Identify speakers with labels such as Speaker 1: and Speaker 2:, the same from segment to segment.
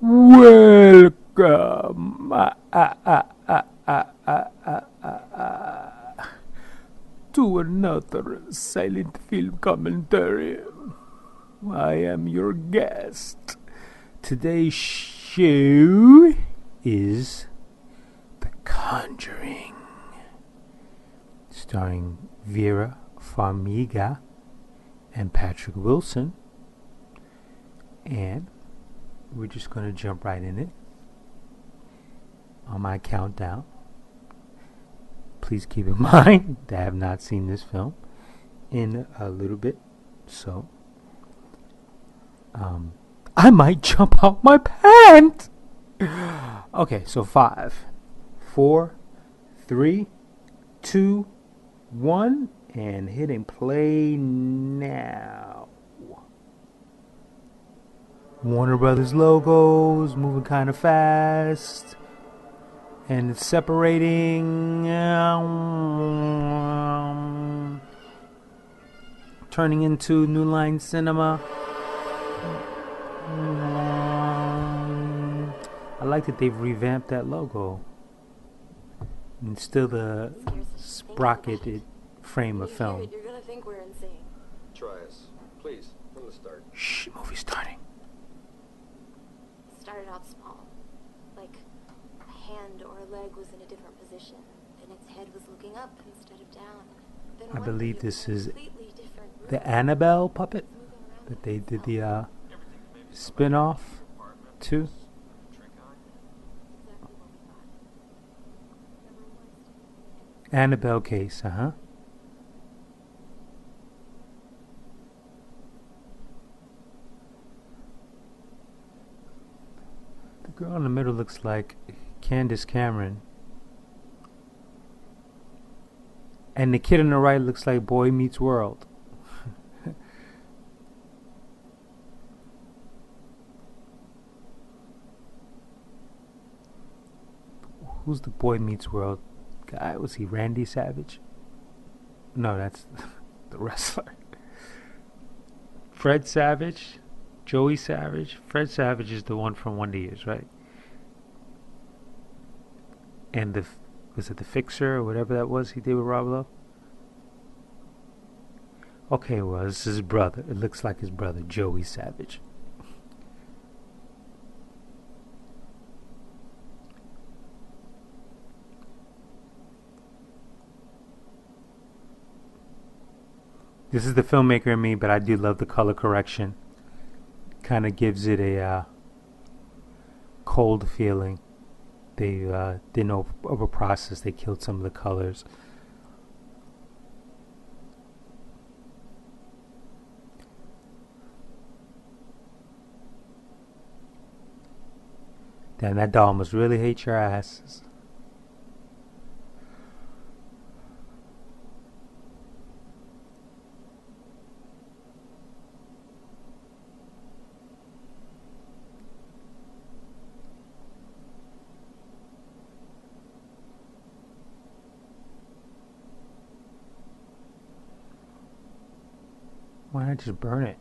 Speaker 1: Welcome to another silent film commentary. I am your guest. Today's show is The Conjuring, starring Vera Farmiga and Patrick Wilson. And we're just going to jump right in it on my countdown. Please keep in mind that I have not seen this film in a little bit, so I might jump out my pants. Okay, so 5, 4, 3, 2, 1, and hitting play now. Warner Brothers logos moving kind of fast, and it's separating, turning into New Line Cinema. I like that they've revamped that logo, and still the sprocketed frame of film.
Speaker 2: You're gonna think we're insane.
Speaker 3: Try us, please, from the start.
Speaker 1: Shh, movie starting.
Speaker 2: Started out small, like a hand or a leg was in a different position, then its head was looking up instead of down. Then
Speaker 1: I believe this is
Speaker 2: the
Speaker 1: the Annabelle puppet that they did the spin-off to. Annabelle case, The girl in the middle looks like Candace Cameron. And the kid on the right looks like Boy Meets World. Who's the Boy Meets World guy? Was he Randy Savage? No, that's the wrestler. Fred Savage? Joey Savage? Fred Savage is the one from Wonder Years, right? And was it The Fixer or whatever that was he did with Rob Lowe? Okay, well, this is his brother. It looks like his brother, Joey Savage. This is the filmmaker in me, but I do love the color correction. Kind of gives it a cold feeling. They didn't over process. They killed some of the colors. Damn, that doll must really hate your asses. Why not just burn it?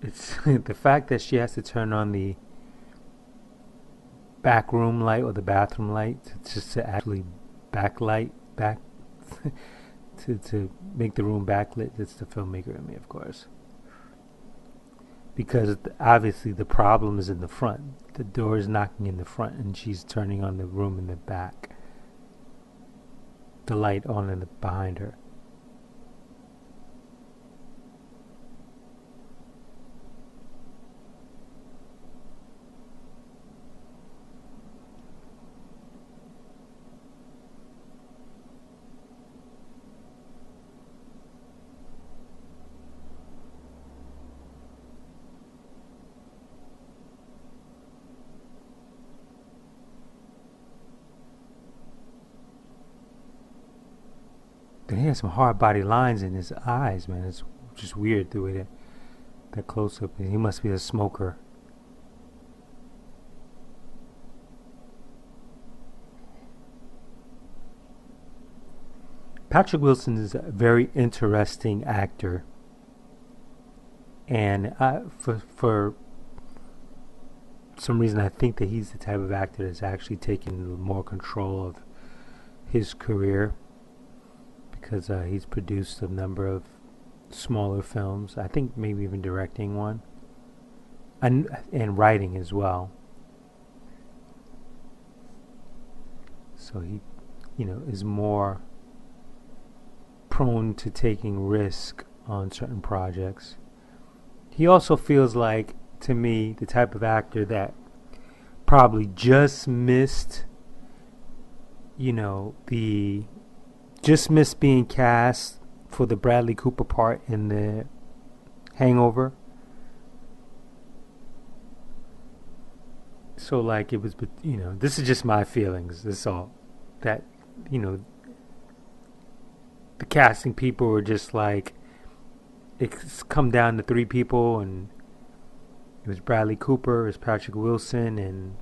Speaker 1: It's the fact that she has to turn on the back room light or the bathroom light just to actually backlight back to make the room backlit. That's the filmmaker in me, of course, because obviously the problem is in the front. The door is knocking in the front, and she's turning on the room in the back, the light on in the behind her. Then he has some hard body lines in his eyes, man. It's just weird the way that close up. He must be a smoker. Patrick Wilson is a very interesting actor, and for some reason I think that he's the type of actor that's actually taken more control of his career, because he's produced a number of smaller films. I think maybe even directing one, and writing as well. So he, is more prone to taking risk on certain projects. He also feels like, to me, the type of actor that probably just missed, just missed being cast for the Bradley Cooper part in The Hangover. So like it was, this is just my feelings. This is all that, the casting people were just like, it's come down to three people, and it was Bradley Cooper, it was Patrick Wilson, and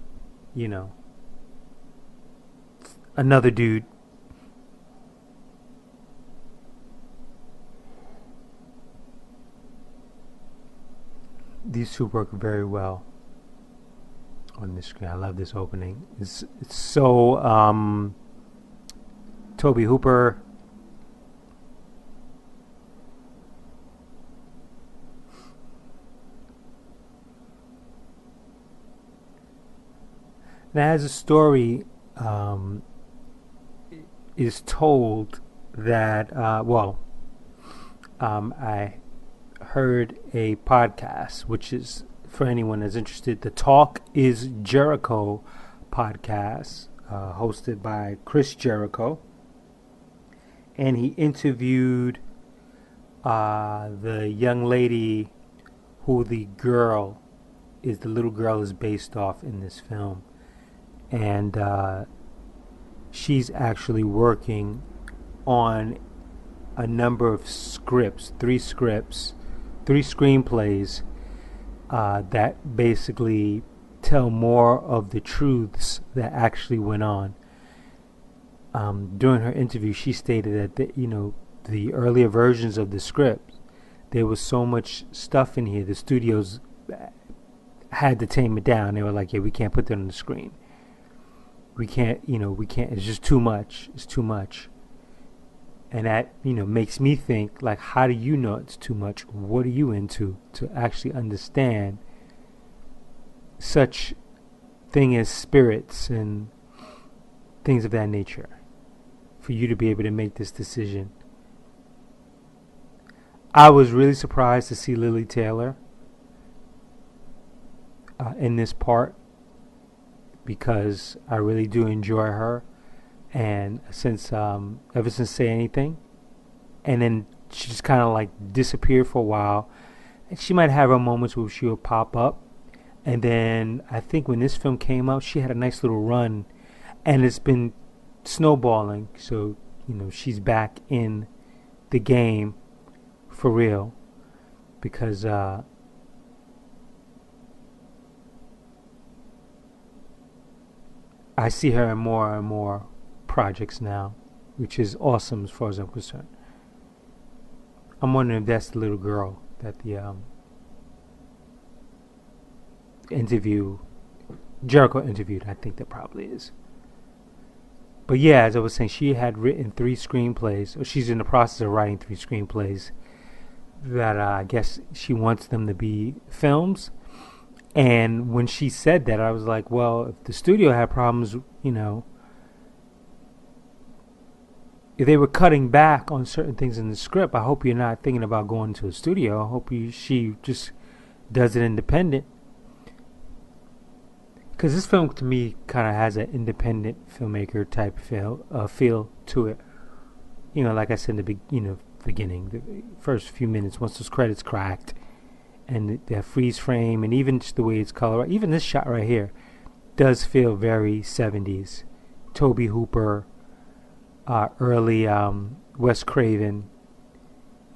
Speaker 1: another dude. These two work very well on this screen. I love this opening. It's so Toby Hooper. And as a story is told that, I heard a podcast, which is, for anyone that's interested, the Talk is Jericho podcast, hosted by Chris Jericho. And he interviewed the young lady who the little girl is based off in this film. And she's actually working on a number of scripts, three screenplays that basically tell more of the truths that actually went on. During her interview, she stated that the earlier versions of the script, there was so much stuff in here, the studios had to tame it down. They were like, yeah, we can't put that on the screen. We can't, it's just too much. It's too much. And that, makes me think, like, how do you know it's too much? What are you into to actually understand such thing as spirits and things of that nature, for you to be able to make this decision? I was really surprised to see Lily Taylor in this part, because I really do enjoy her. And since ever since Say Anything, and then she just kind of like disappeared for a while, and she might have her moments where she would pop up, and then I think when this film came out, she had a nice little run, and it's been snowballing. So she's back in the game for real, because I see her in more and more projects now, which is awesome as far as I'm concerned. I'm wondering if that's the little girl that the Jericho interviewed. I think that probably is. But yeah, as I was saying, she had written 3 screenplays, or she's in the process of writing 3 screenplays that I guess she wants them to be films. And when she said that, I was like, well, if the studio had problems, if they were cutting back on certain things in the script, I hope you're not thinking about going to a studio. I hope she just does it independent. Because this film, to me, kind of has an independent filmmaker type feel to it. Like I said in the beginning, the first few minutes, once those credits cracked, and the freeze frame, and even just the way it's colored, even this shot right here, does feel very 70s. Toby Hooper, early Wes Craven,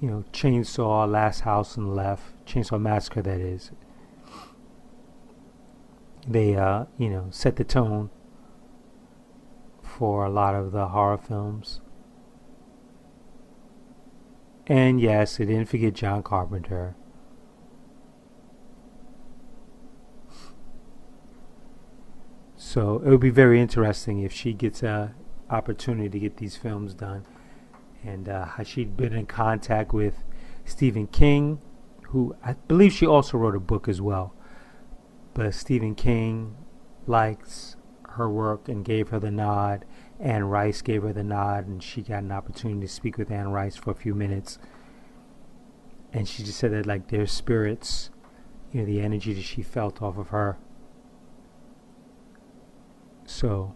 Speaker 1: Chainsaw, Last House on the Left, Chainsaw Massacre, that is. They, set the tone for a lot of the horror films. And yes, I didn't forget John Carpenter. So it would be very interesting if she gets a opportunity to get these films done, and how she'd been in contact with Stephen King, who I believe she also wrote a book as well. But Stephen King likes her work and gave her the nod. Anne Rice gave her the nod, and she got an opportunity to speak with Anne Rice for a few minutes. And she just said that, like, their spirits, the energy that she felt off of her. So,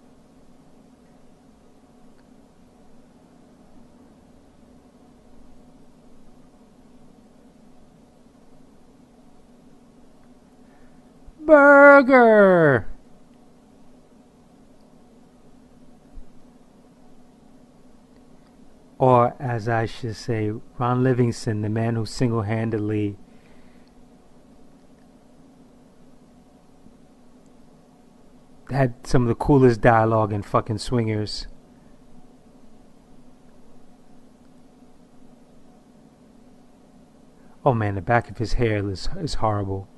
Speaker 1: burger! Or, as I should say, Ron Livingston, the man who single-handedly had some of the coolest dialogue in fucking Swingers. Oh man, the back of his hair is horrible.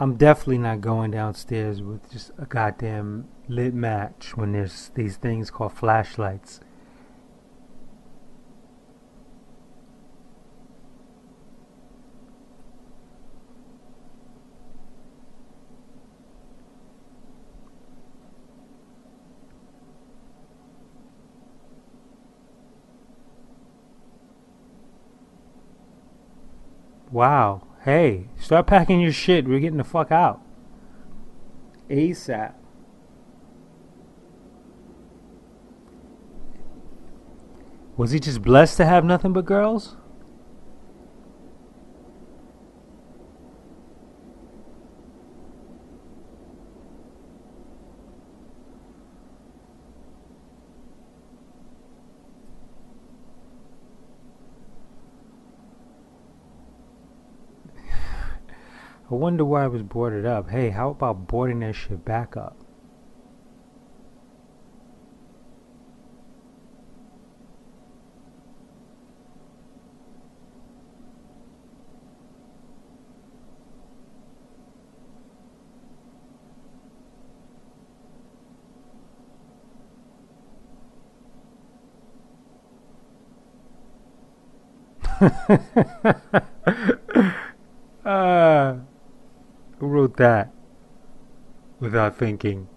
Speaker 1: I'm definitely not going downstairs with just a goddamn lit match when there's these things called flashlights. Wow. Hey, start packing your shit. We're getting the fuck out. ASAP. Was he just blessed to have nothing but girls? I wonder why it was boarded up. Hey, how about boarding that shit back up? uh, who wrote that without thinking?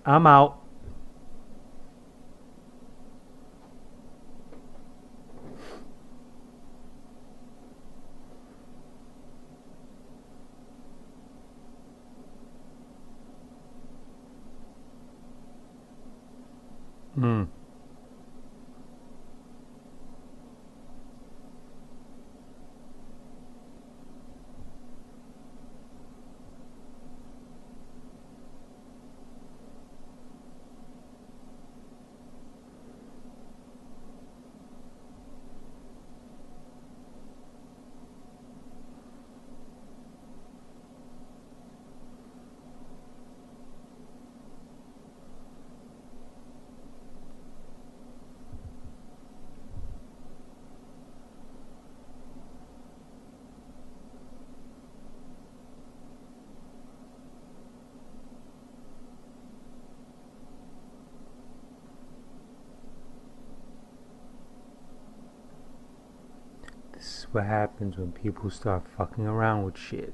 Speaker 1: I'm out. Hmm. This is what happens when people start fucking around with shit.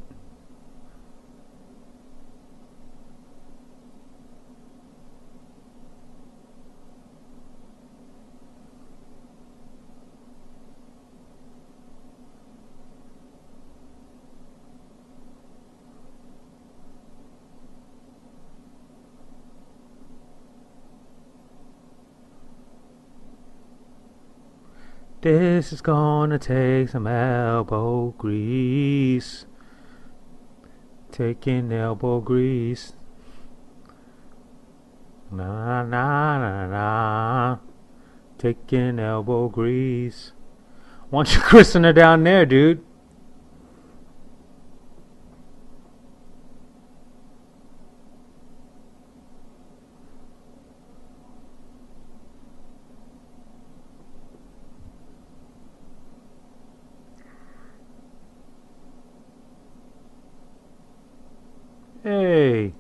Speaker 1: This is gonna take some elbow grease. Taking elbow grease. Na na na na. Taking elbow grease. Why don't you christen her down there, dude? Hey.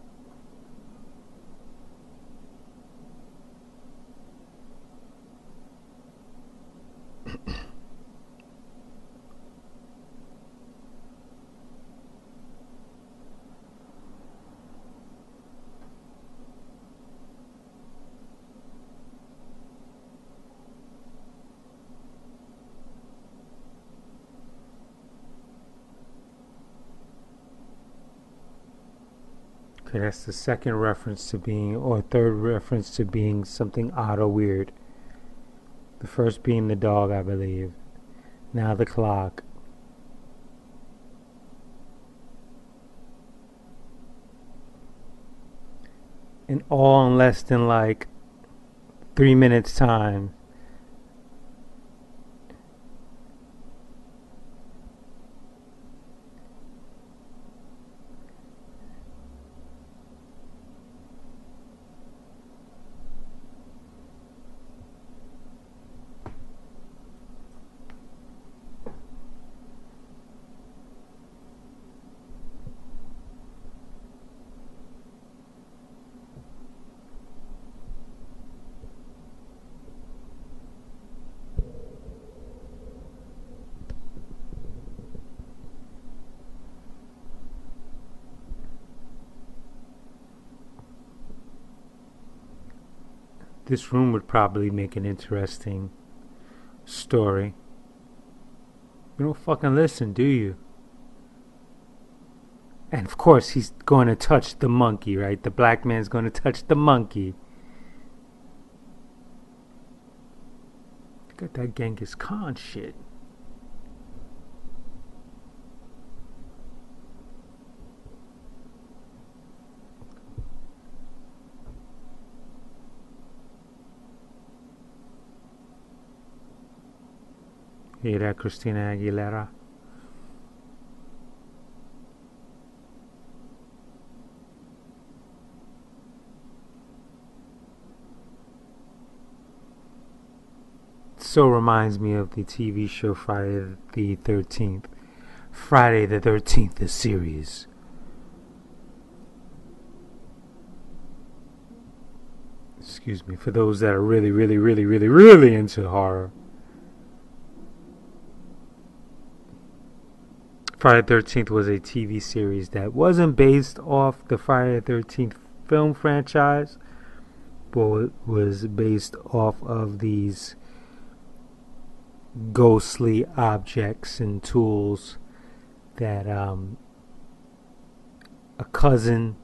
Speaker 1: Okay, that's the second reference to being, or third reference to being something odd or weird. The first being the dog, I believe. Now the clock. And all in less than like 3 minutes time. This room would probably make an interesting story. You don't fucking listen, do you? And of course, he's going to touch the monkey, right? The black man's going to touch the monkey. Got that Genghis Khan shit. Hear that, Christina Aguilera? So reminds me of the TV show Friday the 13th. Friday the 13th, the series. Excuse me, for those that are really, really, really, really, really into horror. Friday the 13th was a TV series that wasn't based off the Friday the 13th film franchise, but was based off of these ghostly objects and tools that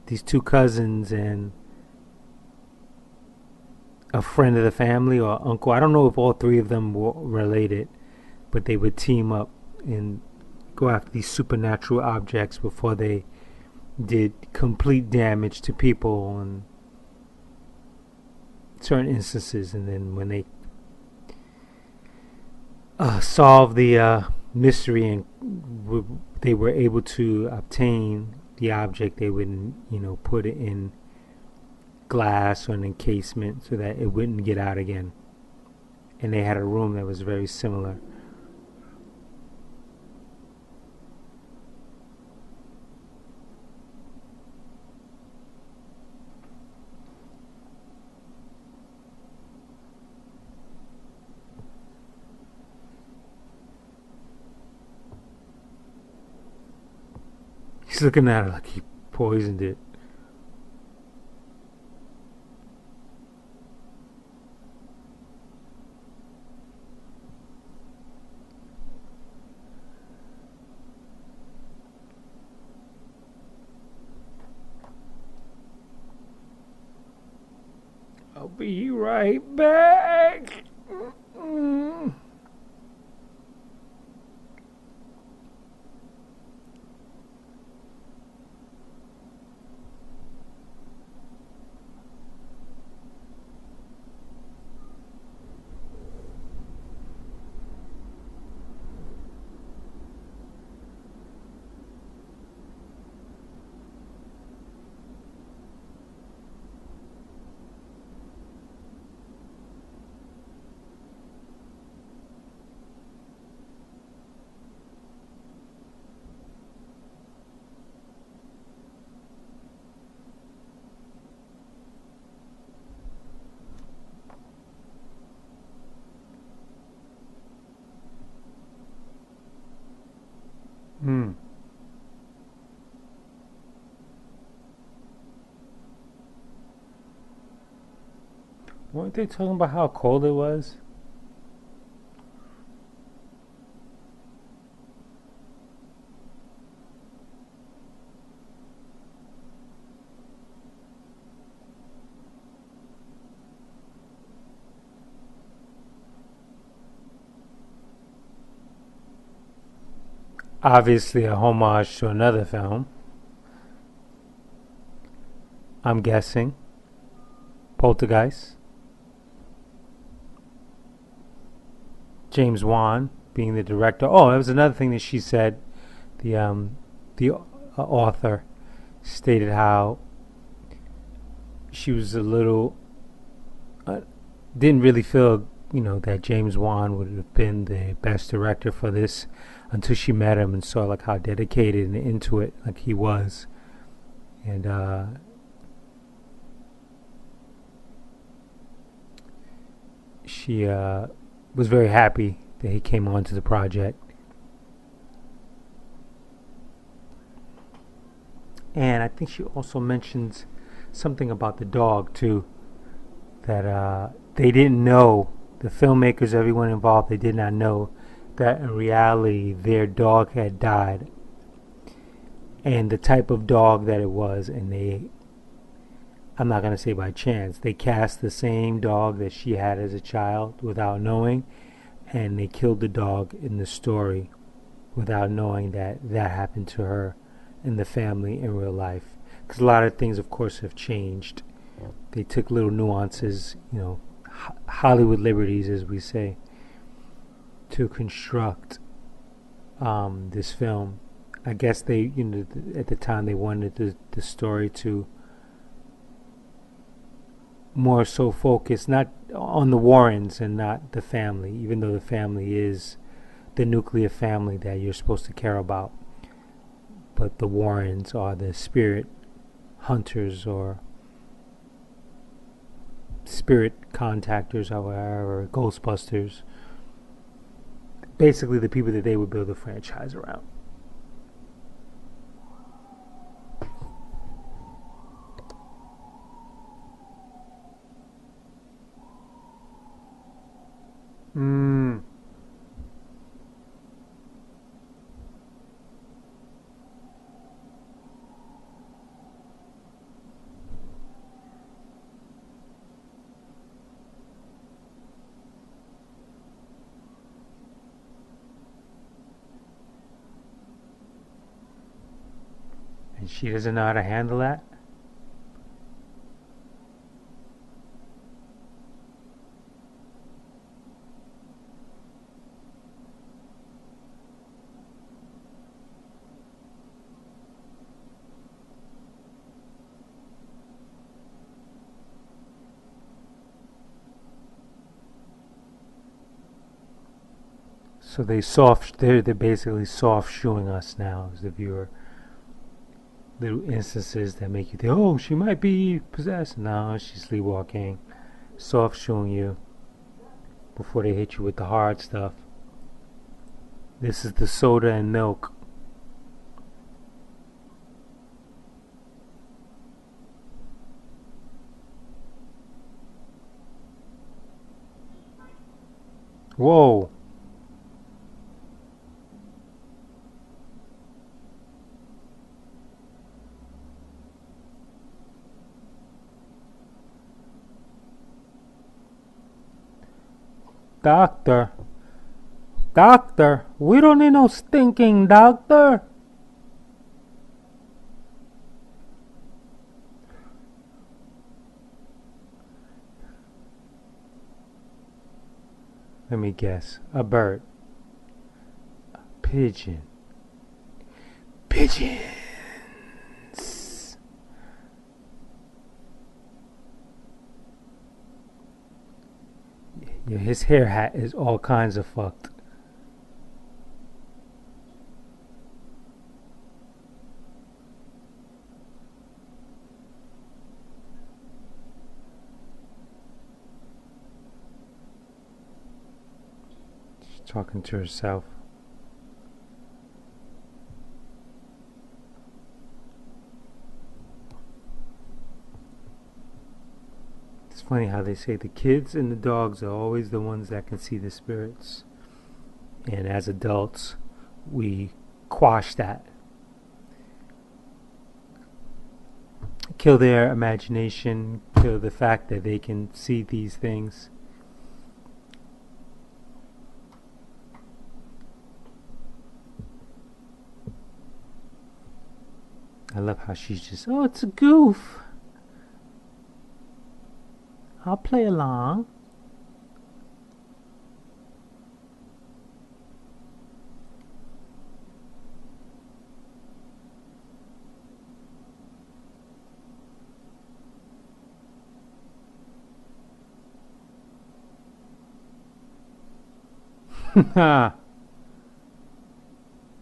Speaker 1: these two cousins and a friend of the family or uncle, I don't know if all three of them were related, but they would team up and go after these supernatural objects before they did complete damage to people in certain instances. And then when they solved the mystery and they were able to obtain the object, they would, put it in glass or an encasement so that it wouldn't get out again. And they had a room that was very similar. He's looking at it like he poisoned it. I'll be right back. Weren't they talking about how cold it was? Obviously, a homage to another film. I'm guessing Poltergeist. James Wan being the director. Oh, that was another thing that she said. The author stated how she was a little uh, didn't really feel that James Wan would have been the best director for this until she met him and saw like how dedicated and into it like he was, and she was very happy that he came onto the project. And I think she also mentions something about the dog too, that they didn't know, the filmmakers, everyone involved, they did not know that in reality their dog had died and the type of dog that it was. And I'm not going to say by chance, they cast the same dog that she had as a child without knowing, and they killed the dog in the story without knowing that that happened to her and the family in real life. Because a lot of things, of course, have changed. They took little nuances, Hollywood liberties, as we say, to construct this film. I guess they, at the time, they wanted the story to more so focus not on the Warrens and not the family, even though the family is the nuclear family that you're supposed to care about. But the Warrens are the spirit hunters or spirit contactors, or Ghostbusters. Basically, the people that they would build a franchise around. Mm. And she doesn't know how to handle that. So they're basically soft shoeing us now as the viewer. Little instances that make you think, oh, she might be possessed. No, she's sleepwalking. Soft shoeing you before they hit you with the hard stuff. This is the soda and milk. Whoa. Doctor. Doctor. We don't need no stinking doctor. Let me guess. A bird. Pigeon. Pigeons. Yeah, his hair hat is all kinds of fucked. She's talking to herself. Funny how they say the kids and the dogs are always the ones that can see the spirits. And as adults, we quash that. Kill their imagination, kill the fact that they can see these things. I love how she's just, oh, it's a goof. I'll play along.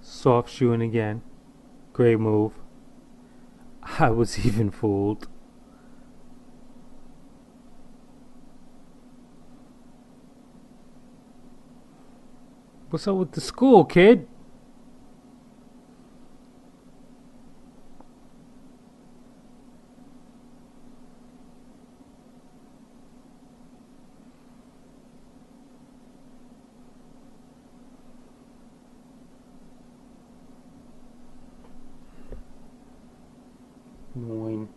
Speaker 1: Soft shoeing again. Great move. I was even fooled. What's up with the school, kid? Annoying.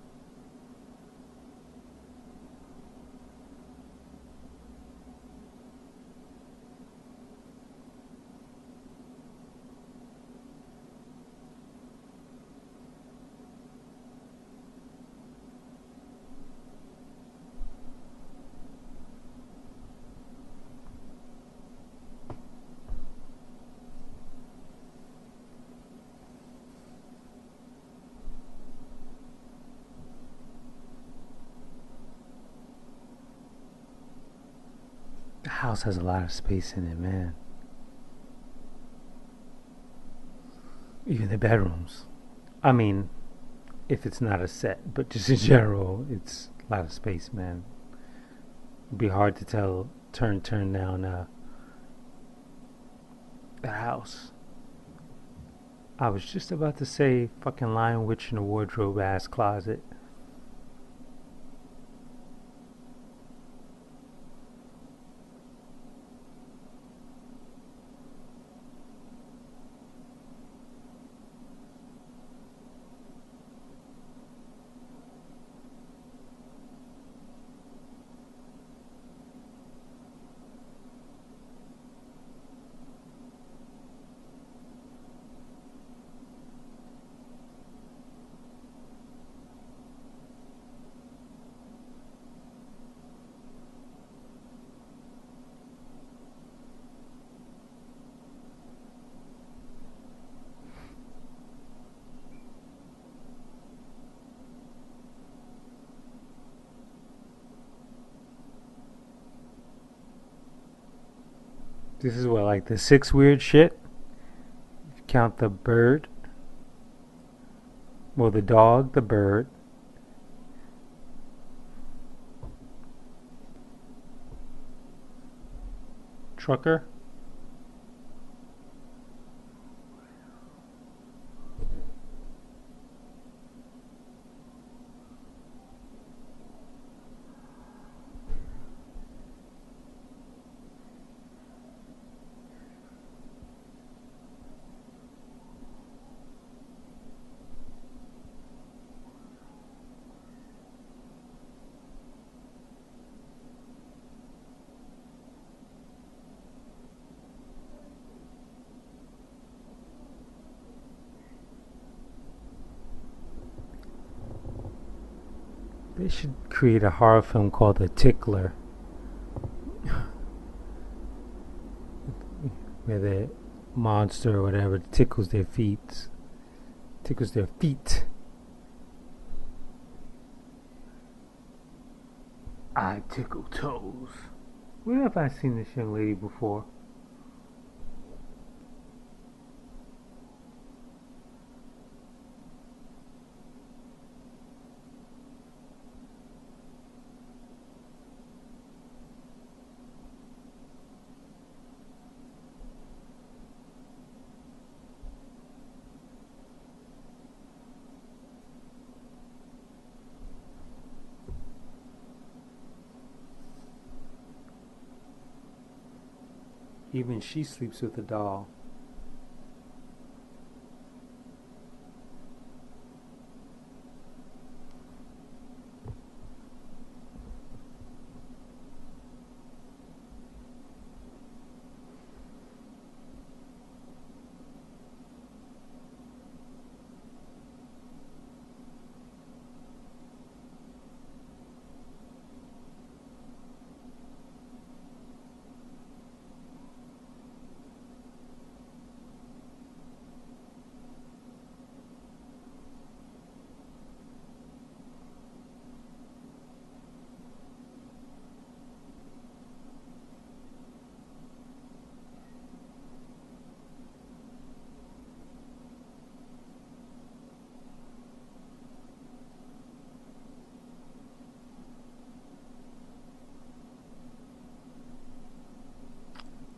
Speaker 1: The house has a lot of space in it, man. Even the bedrooms. I mean, if it's not a set, but just in general, it's a lot of space, man. It'd be hard to tell, turn down the house. I was just about to say fucking Lion Witch in a wardrobe ass closet. This is what, like the sixth weird shit? If you count the bird. Well, the dog, the bird. Trucker. They should create a horror film called The Tickler, where the monster or whatever tickles their feet. Tickles their feet. I tickle toes. Where have I seen this young lady before? Even she sleeps with a doll.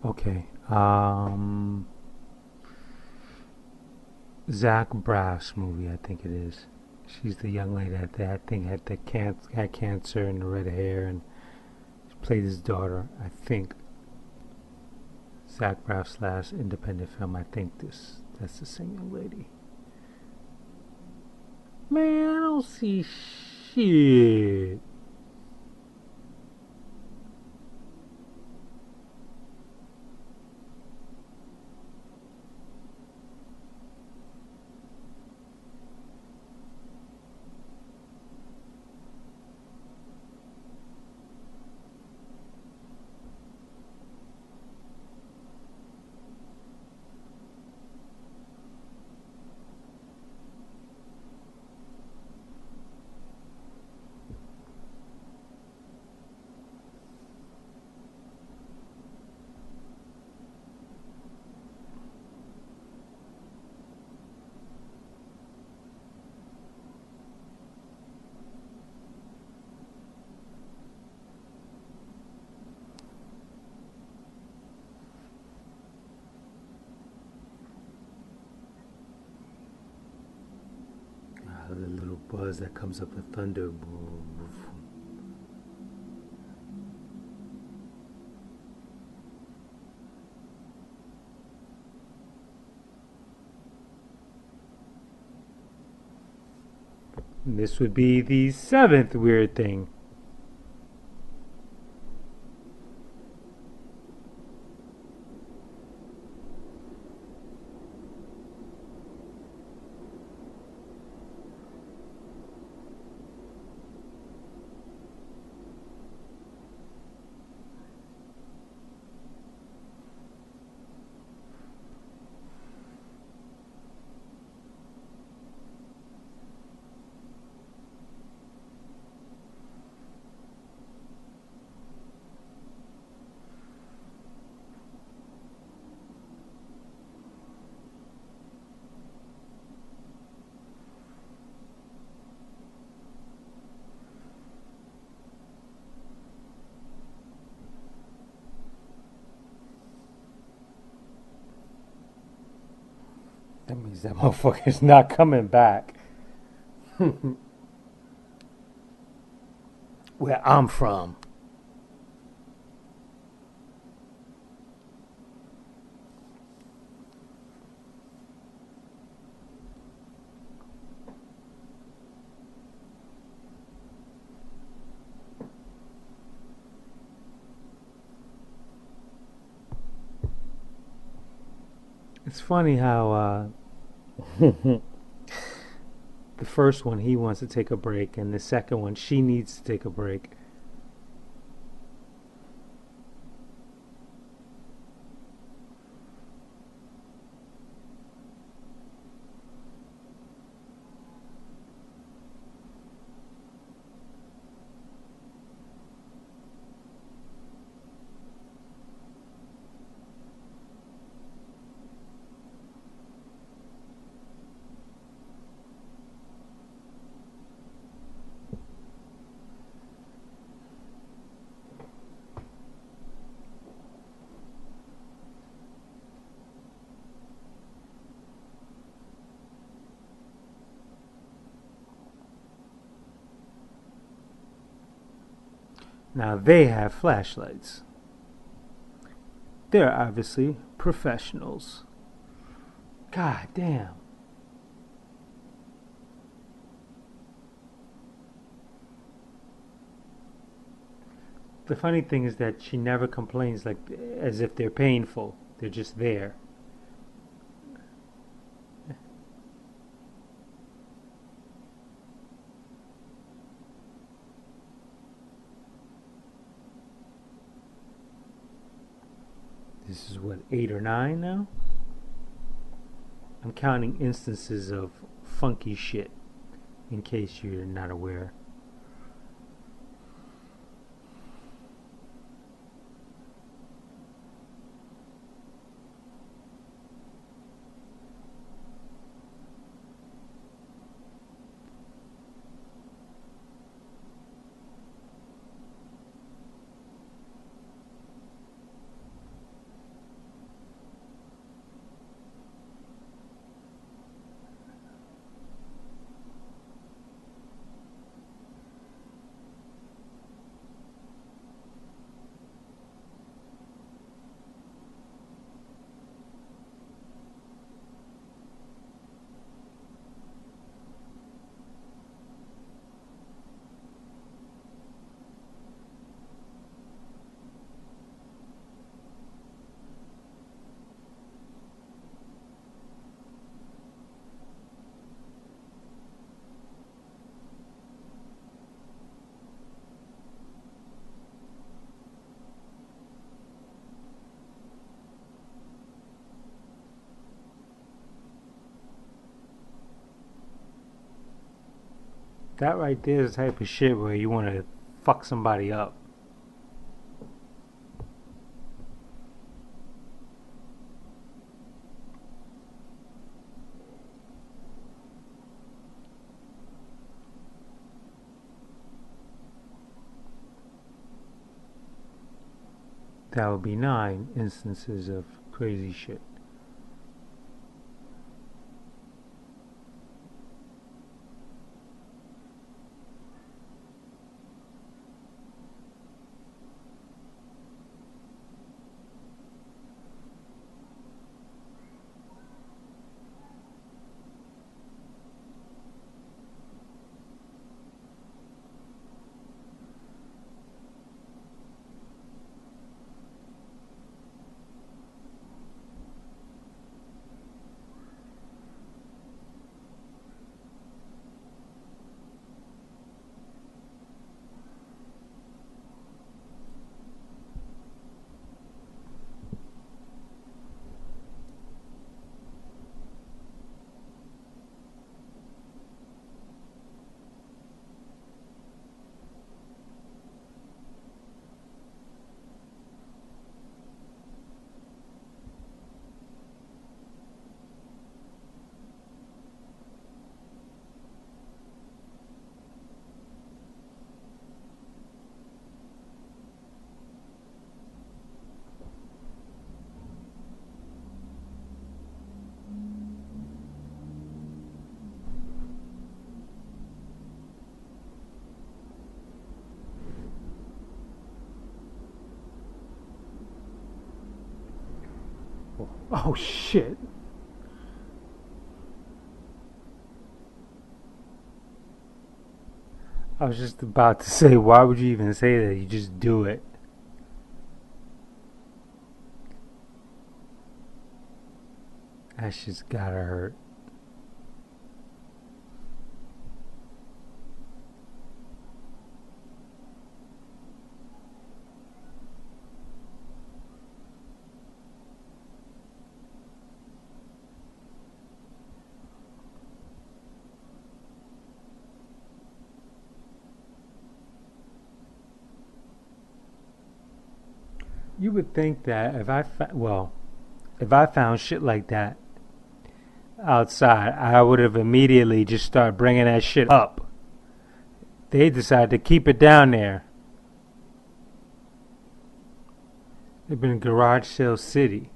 Speaker 1: Okay. Zach Braff's movie, I think it is. She's the young lady that I think had cancer and the red hair and played his daughter. I think Zach Braff's last independent film. I think that's the same young lady. Man, I don't see shit. The little buzz that comes up the thunder. This would be the seventh weird thing. That means that motherfucker's not coming back. Where I'm from. It's funny how the first one he wants to take a break, and the second one she needs to take a break. Now they have flashlights. They're obviously professionals. God damn. The funny thing is that she never complains like as if they're painful. They're just there. This is what, 8 or 9 now? I'm counting instances of funky shit in case you're not aware. That right there is the type of shit where you want to fuck somebody up. That would be 9 instances of crazy shit. Oh shit. I was just about to say, why would you even say that? You just do it. That shit's gotta hurt. You would think that if I found shit like that outside, I would have immediately just started bringing that shit up. They decided to keep it down there. They've been in garage sale city.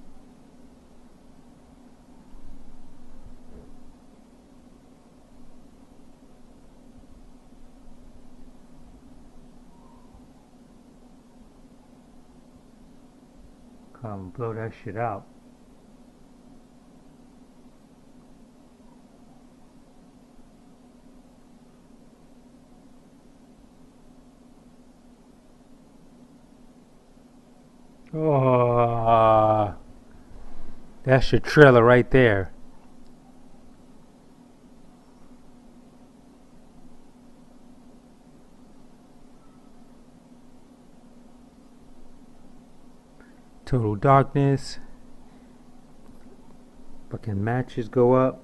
Speaker 1: come blow that shit out. Oh, that's your trailer right there. Total darkness. Fucking matches go up.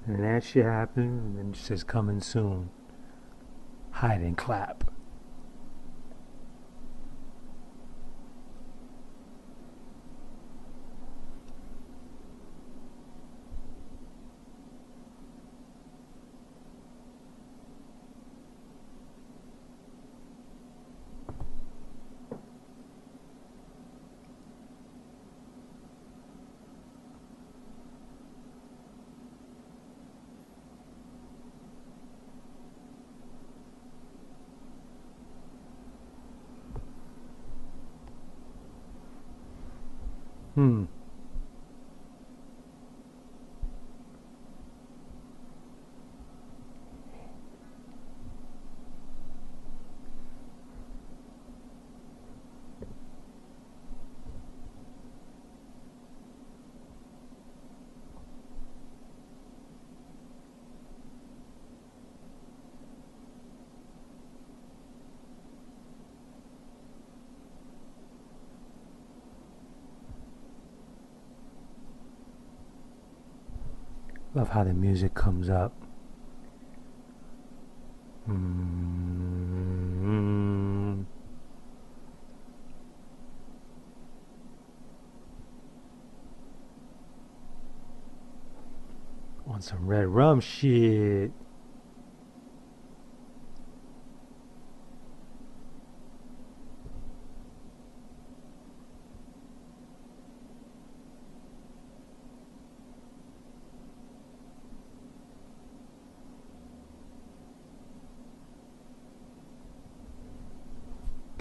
Speaker 1: And that shit happens. And then it says coming soon. Hide and clap. Hmm. Love how the music comes up. Mm-hmm. On some red rum shit.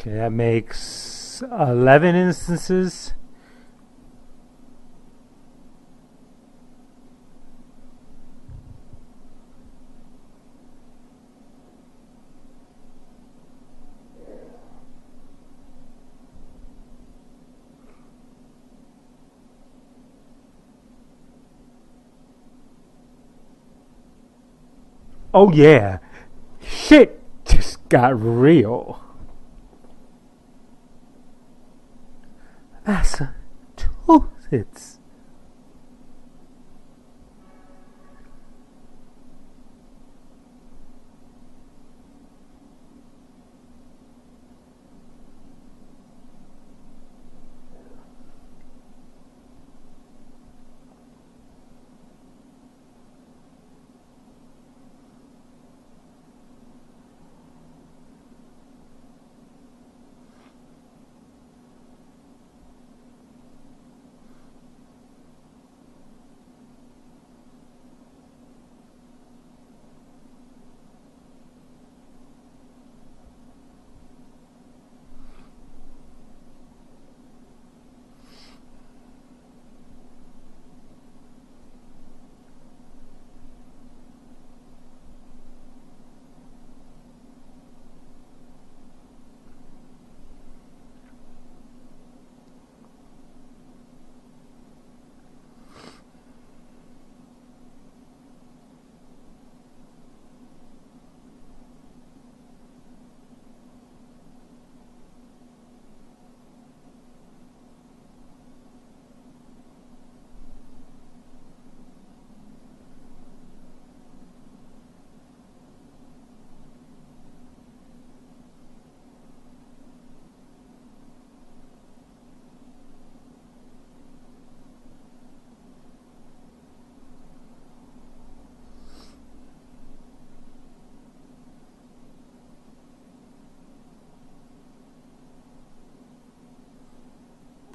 Speaker 1: Okay, that makes 11 instances. Oh yeah, shit just got real. Massachusetts.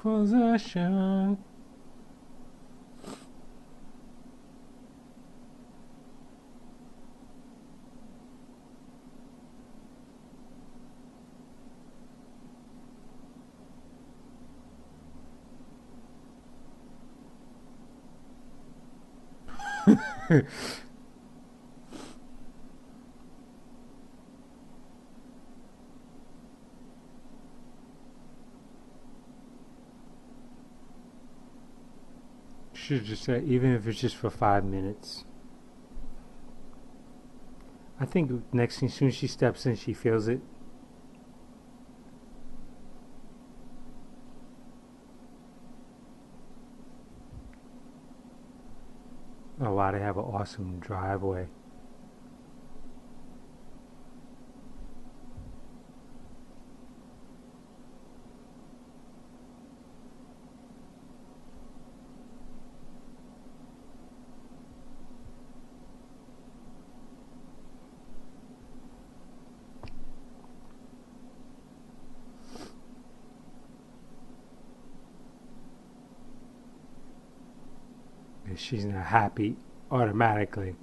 Speaker 1: Possession. Should just say, even if it's just for 5 minutes. I think next thing, soon as she steps in, she feels it. Oh wow, they have an awesome driveway. She's not happy automatically.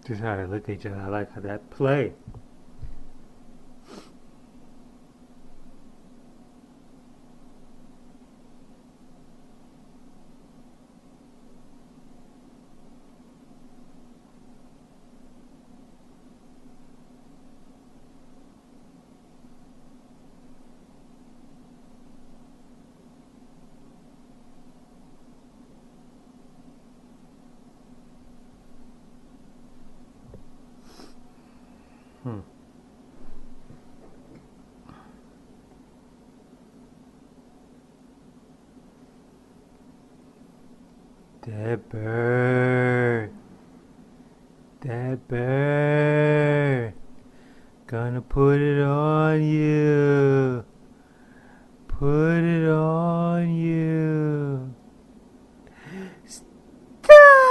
Speaker 1: Just how they look at each other. I like how that play. Hmm. That bird. That bird. Gonna put it on you. Put it on you. Stop!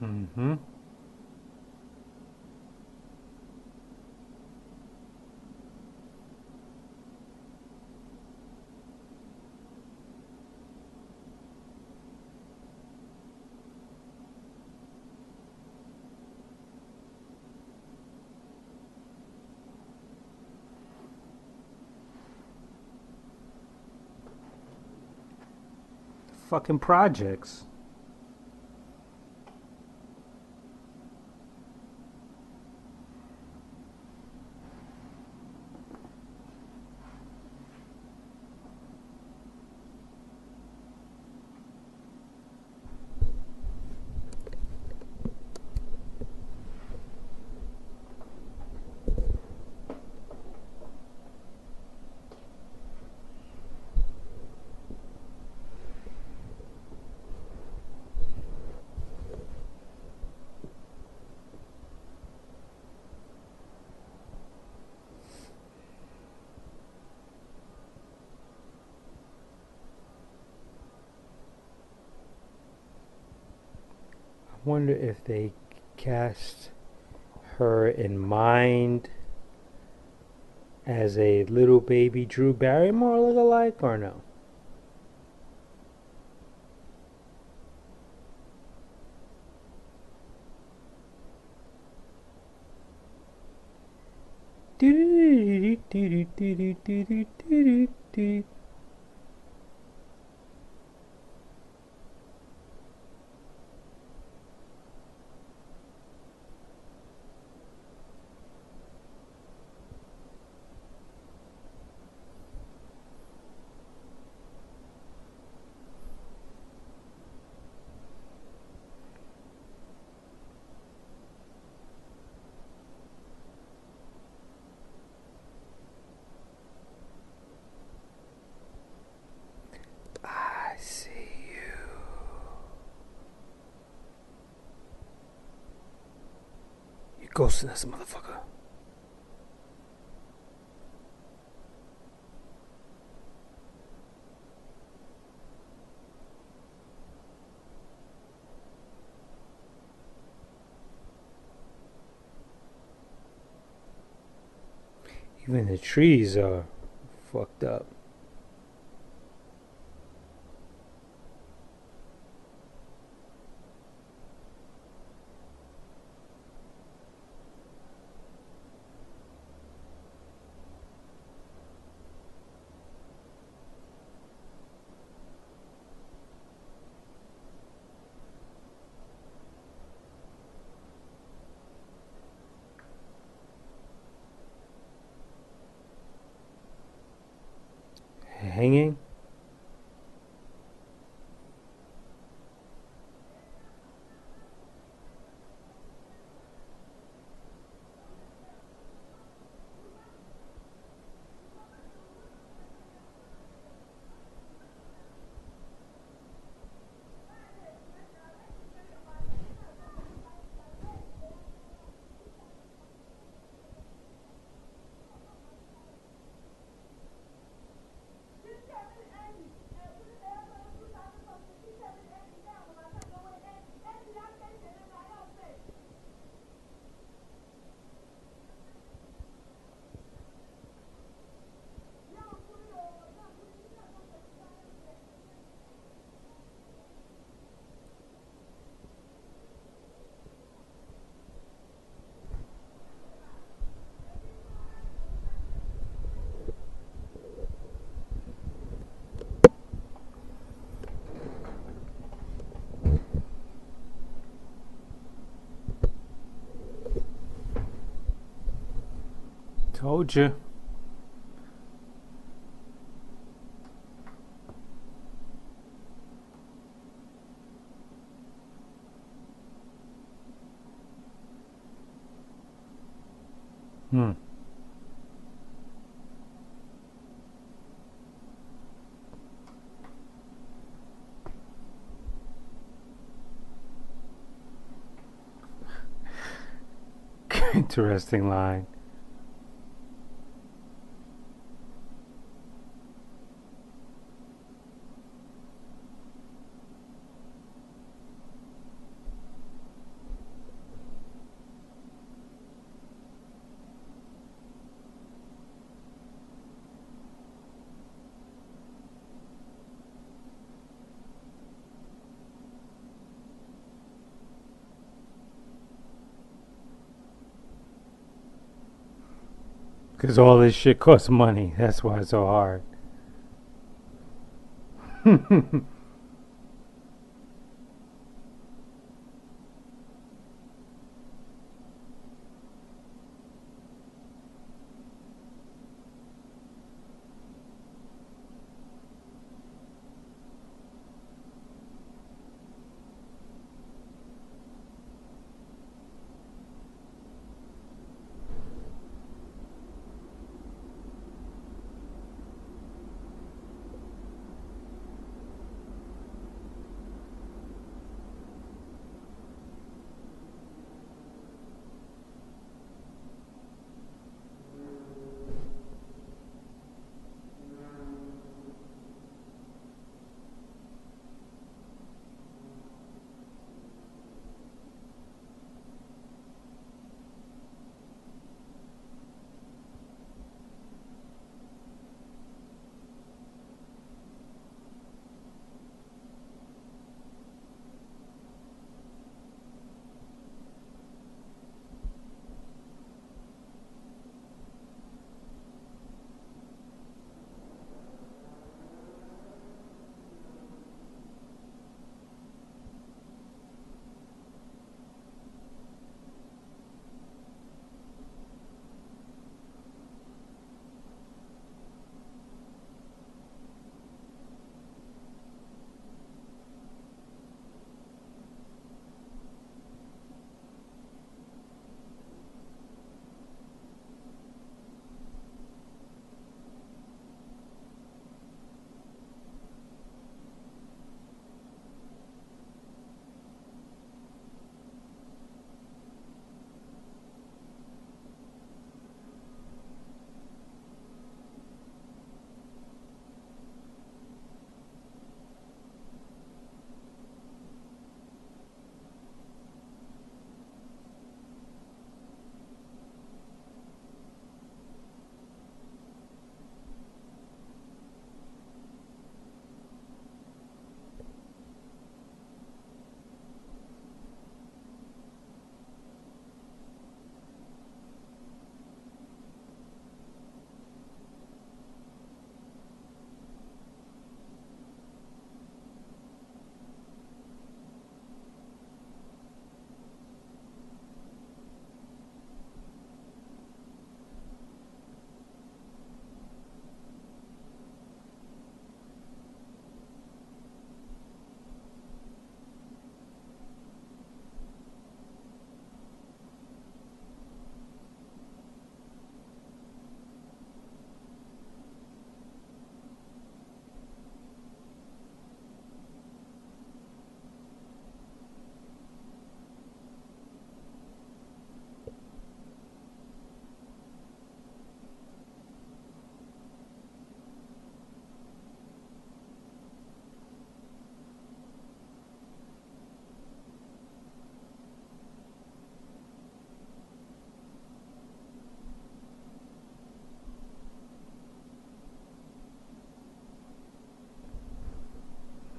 Speaker 1: Mm-hmm. Fucking projects. I wonder if they cast her in mind as a little baby Drew Barrymore look-alike or no? Ghost in this motherfucker. Even the trees are fucked up. Hanging? Told you. Hmm. Interesting line. Because all this shit costs money. That's why it's so hard.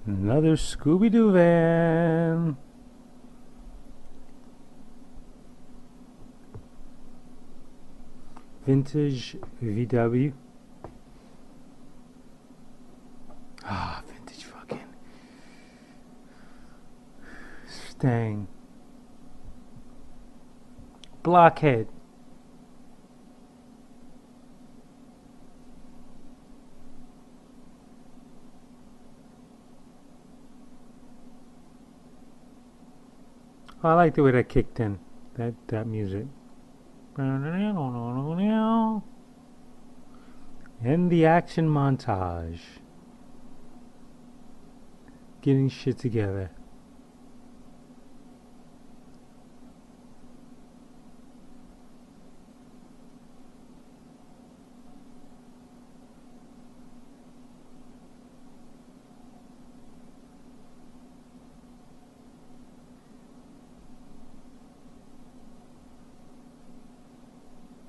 Speaker 1: Another Scooby-Doo van. Vintage VW. Ah, vintage fucking Stang. Blockhead. I like the way that kicked in. That music. And the action montage. Getting shit together.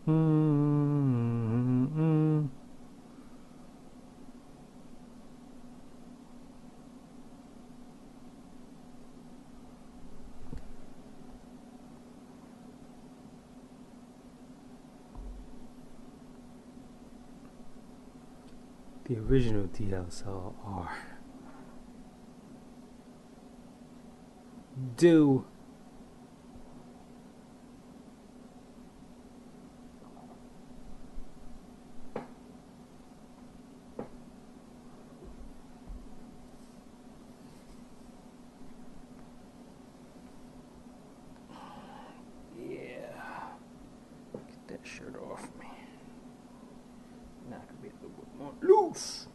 Speaker 1: Mm-hmm. The original DSLR. Do. Yeah. Get that shirt off me. Now I can be a little bit more loose.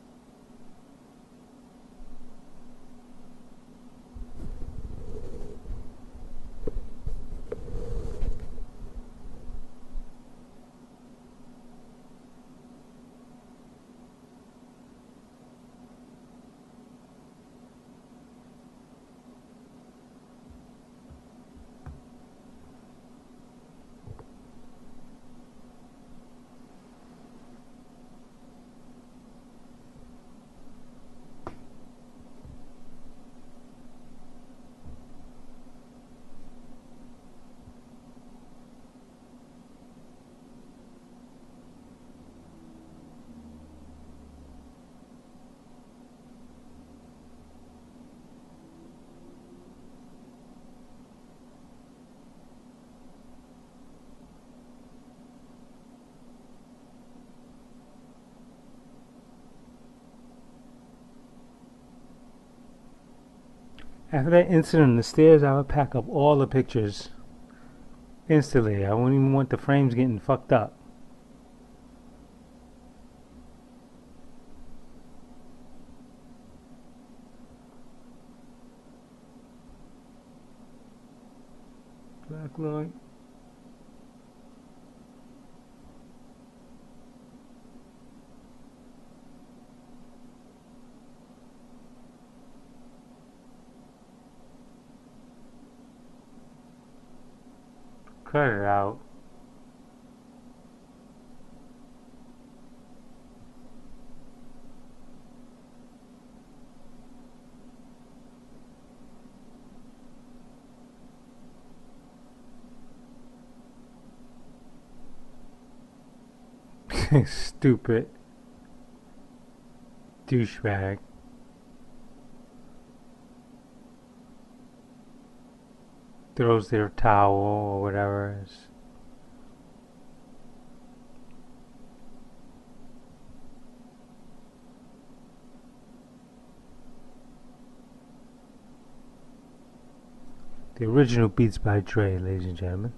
Speaker 1: After that incident on the stairs, I would pack up all the pictures instantly. I wouldn't even want the frames getting fucked up. Black light. Cut it out. Stupid douchebag. Throws their towel or whatever. The original Beats by Dre, ladies and gentlemen.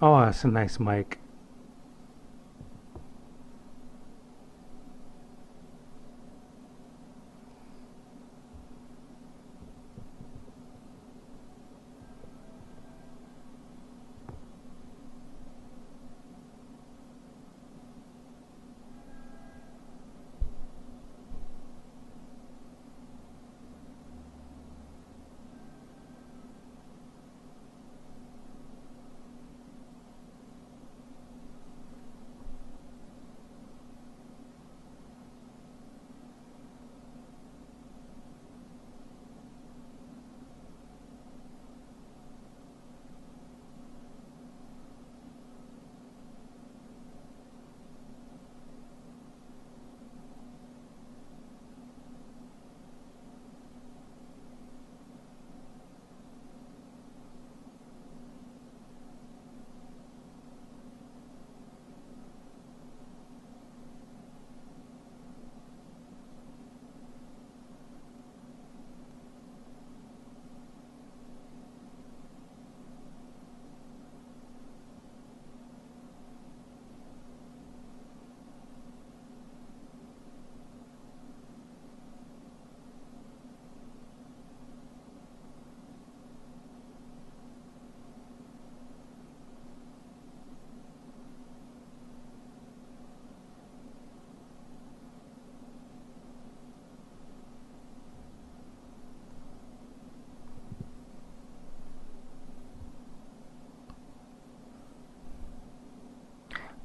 Speaker 1: Oh, that's a nice mic.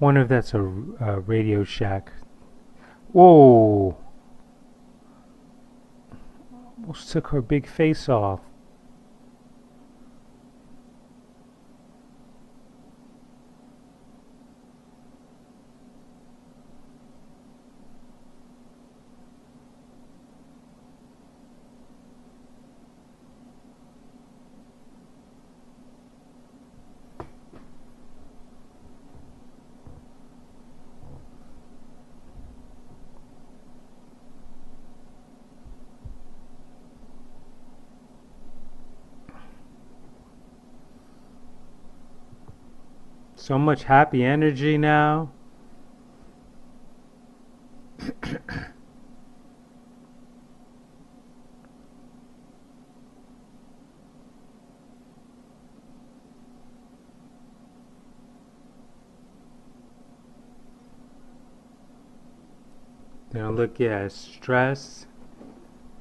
Speaker 1: Wonder if that's a Radio Shack. Whoa! Almost took her big face off. So much happy energy now. They don't look, yeah, stress.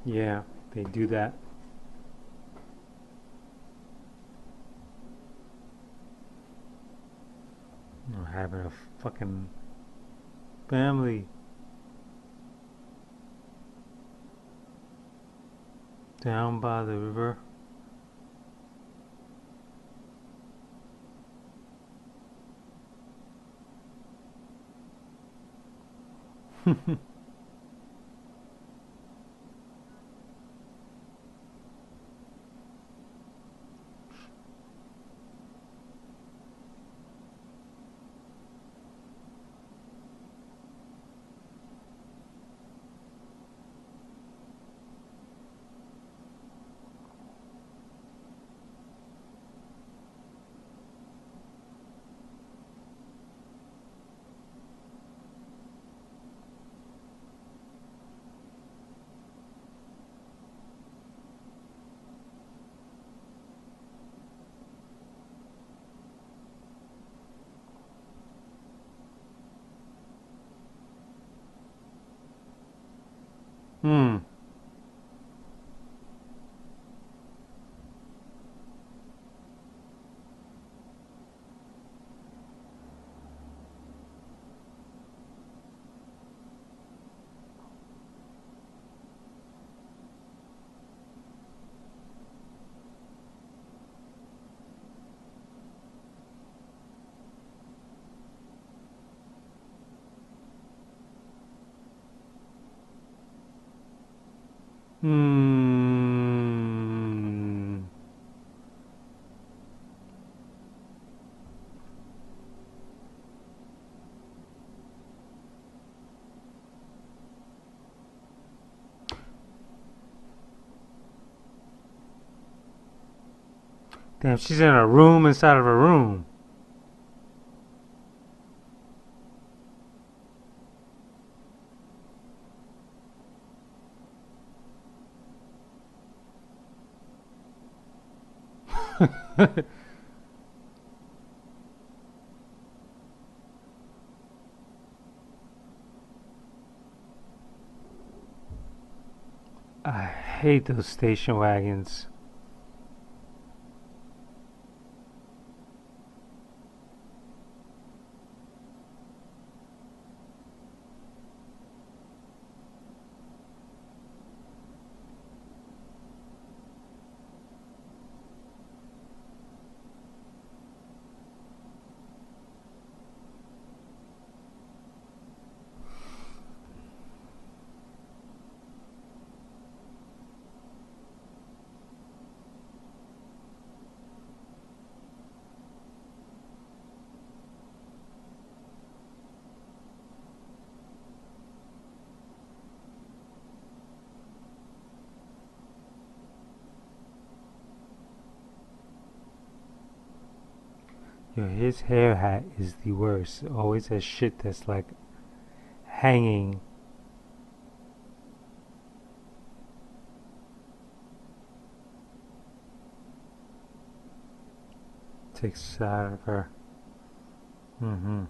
Speaker 1: Yeah, they do that. Having a fucking family down by the river. Hmm. Hmm. Damn, she's in a room inside of a room. I hate those station wagons. Yo, his hair hat is the worst. Always has shit that's like hanging. Takes out of her. Mm-hmm.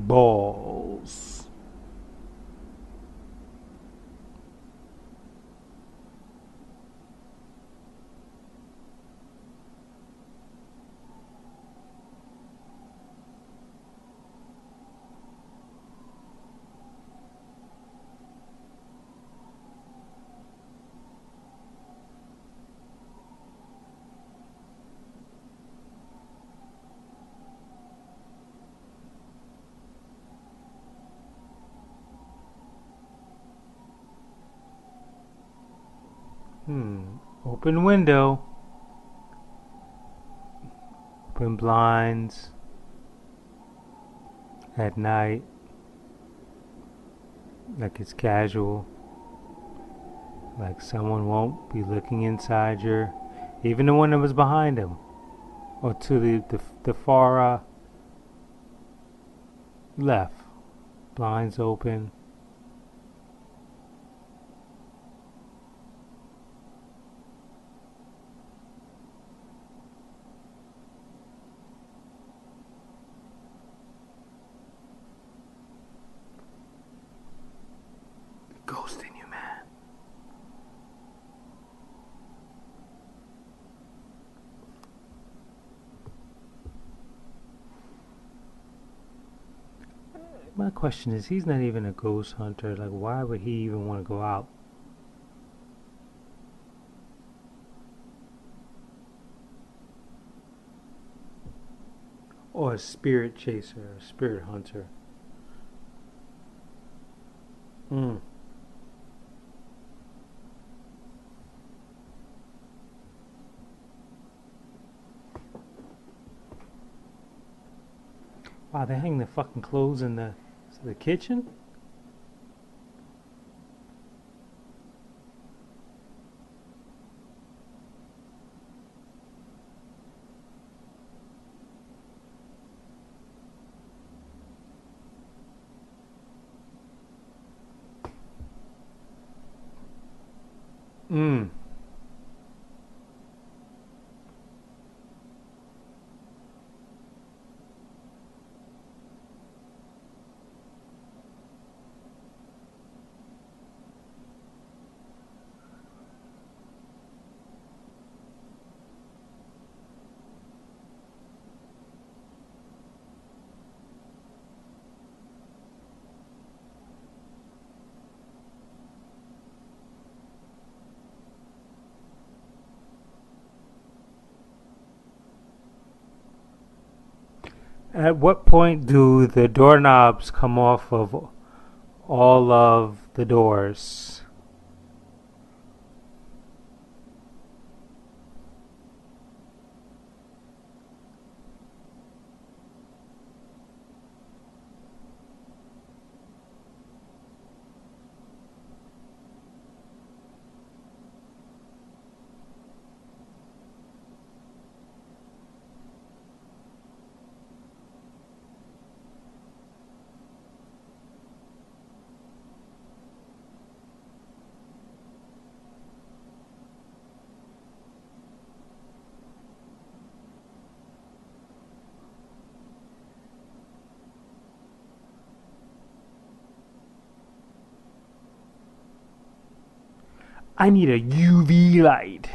Speaker 1: Balls. Open window. Open blinds. At night. Like it's casual. Like someone won't be looking inside your. Even the one that was behind him. Or to the far left. Blinds open. Ghost in you, man. My question is, he's not even a ghost hunter. Like, why would he even want to go out? Or a spirit chaser, a spirit hunter. Mm. Wow, they hang the fucking clothes in the kitchen? Mm. At what point do the doorknobs come off of all of the doors? I need a UV light.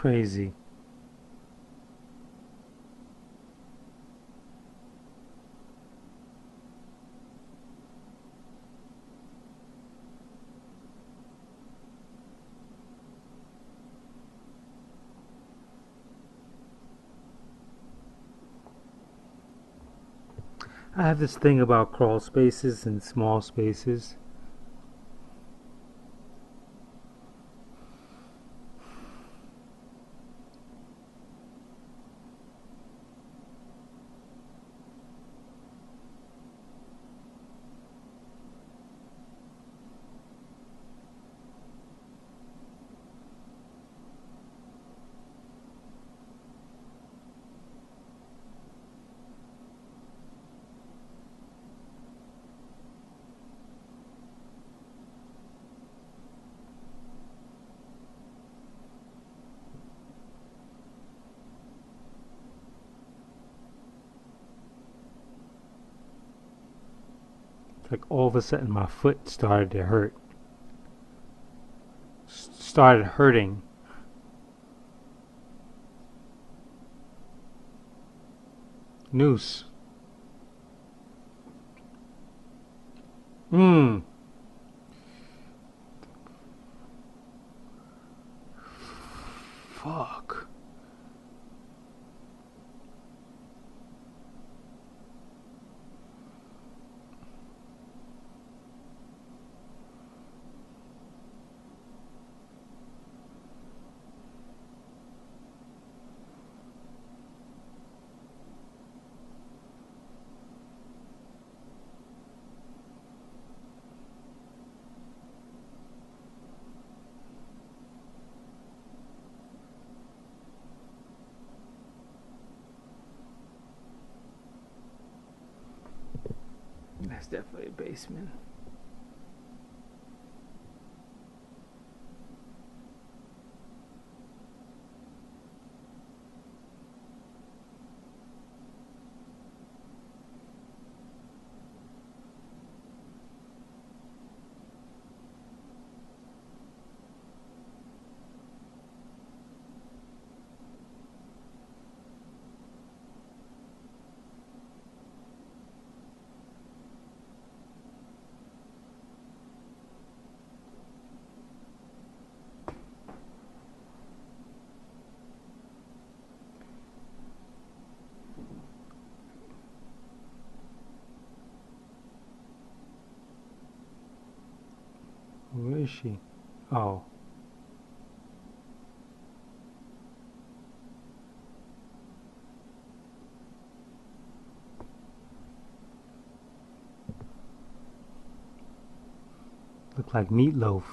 Speaker 1: Crazy. I have this thing about crawl spaces and small spaces. Like all of a sudden my foot started to hurt. Started hurting. Noose. Mmm. Fuck. That's definitely a basement. she? Oh. Look like meatloaf.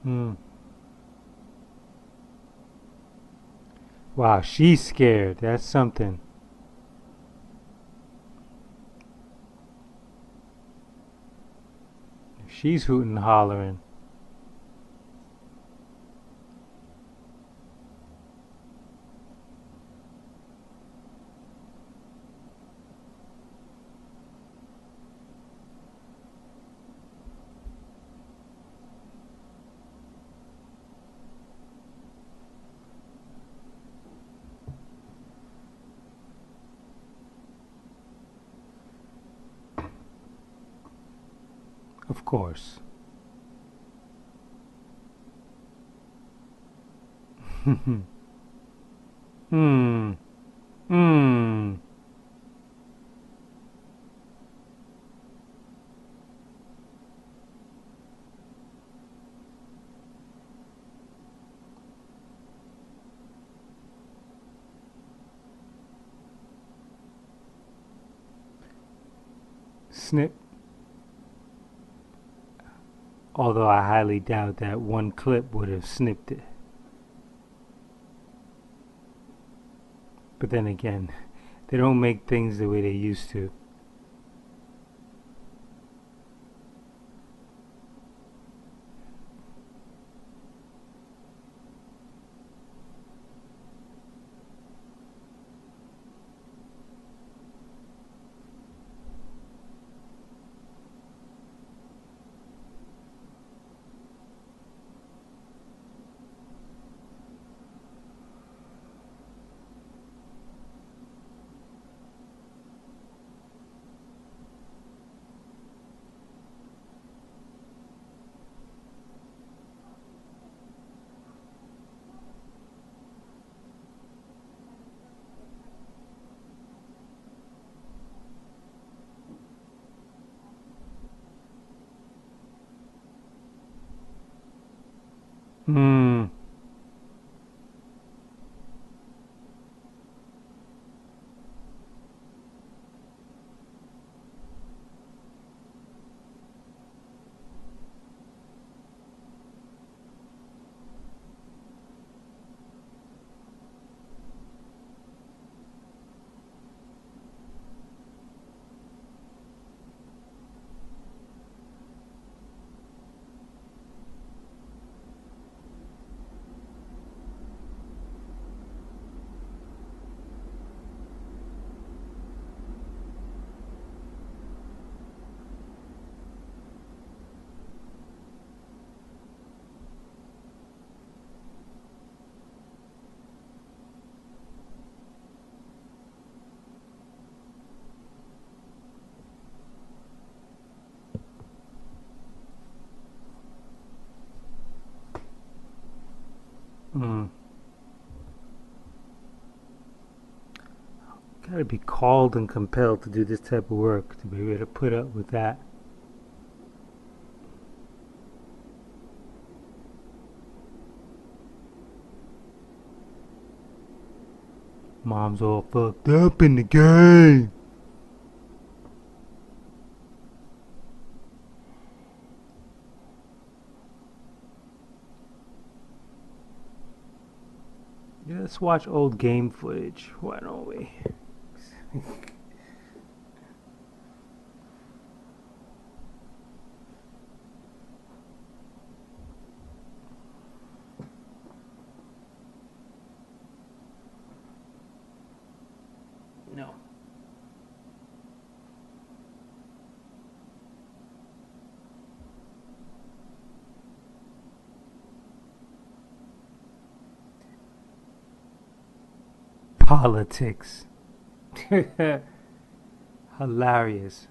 Speaker 1: Hmm. Wow, she's scared. That's something. She's hooting and hollering. Of course. Hmm. Hmm. Snip. Although I highly doubt that one clip would have snipped it. But then again, they don't make things the way they used to. Hmm. Hmm. Gotta be called and compelled to do this type of work to be able to put up with that. Mom's all fucked up in the game. Yeah, let's watch old game footage. Why don't we? politics. Hilarious.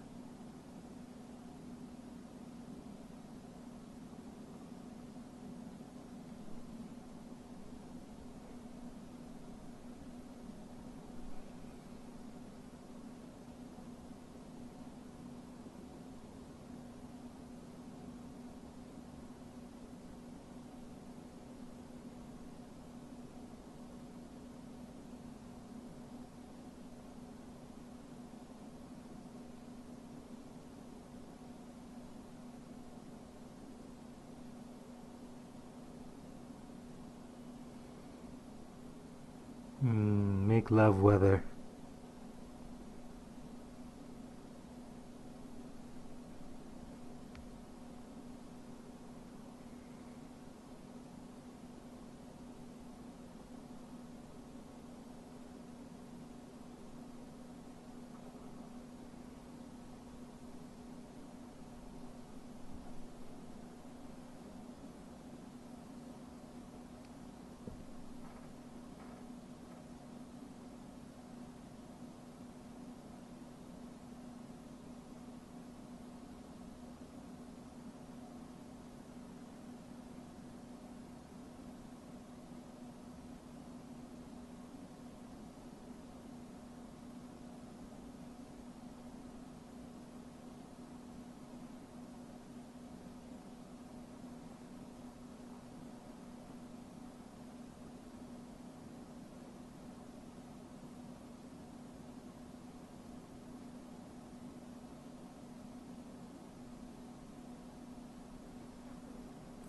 Speaker 1: Make love weather.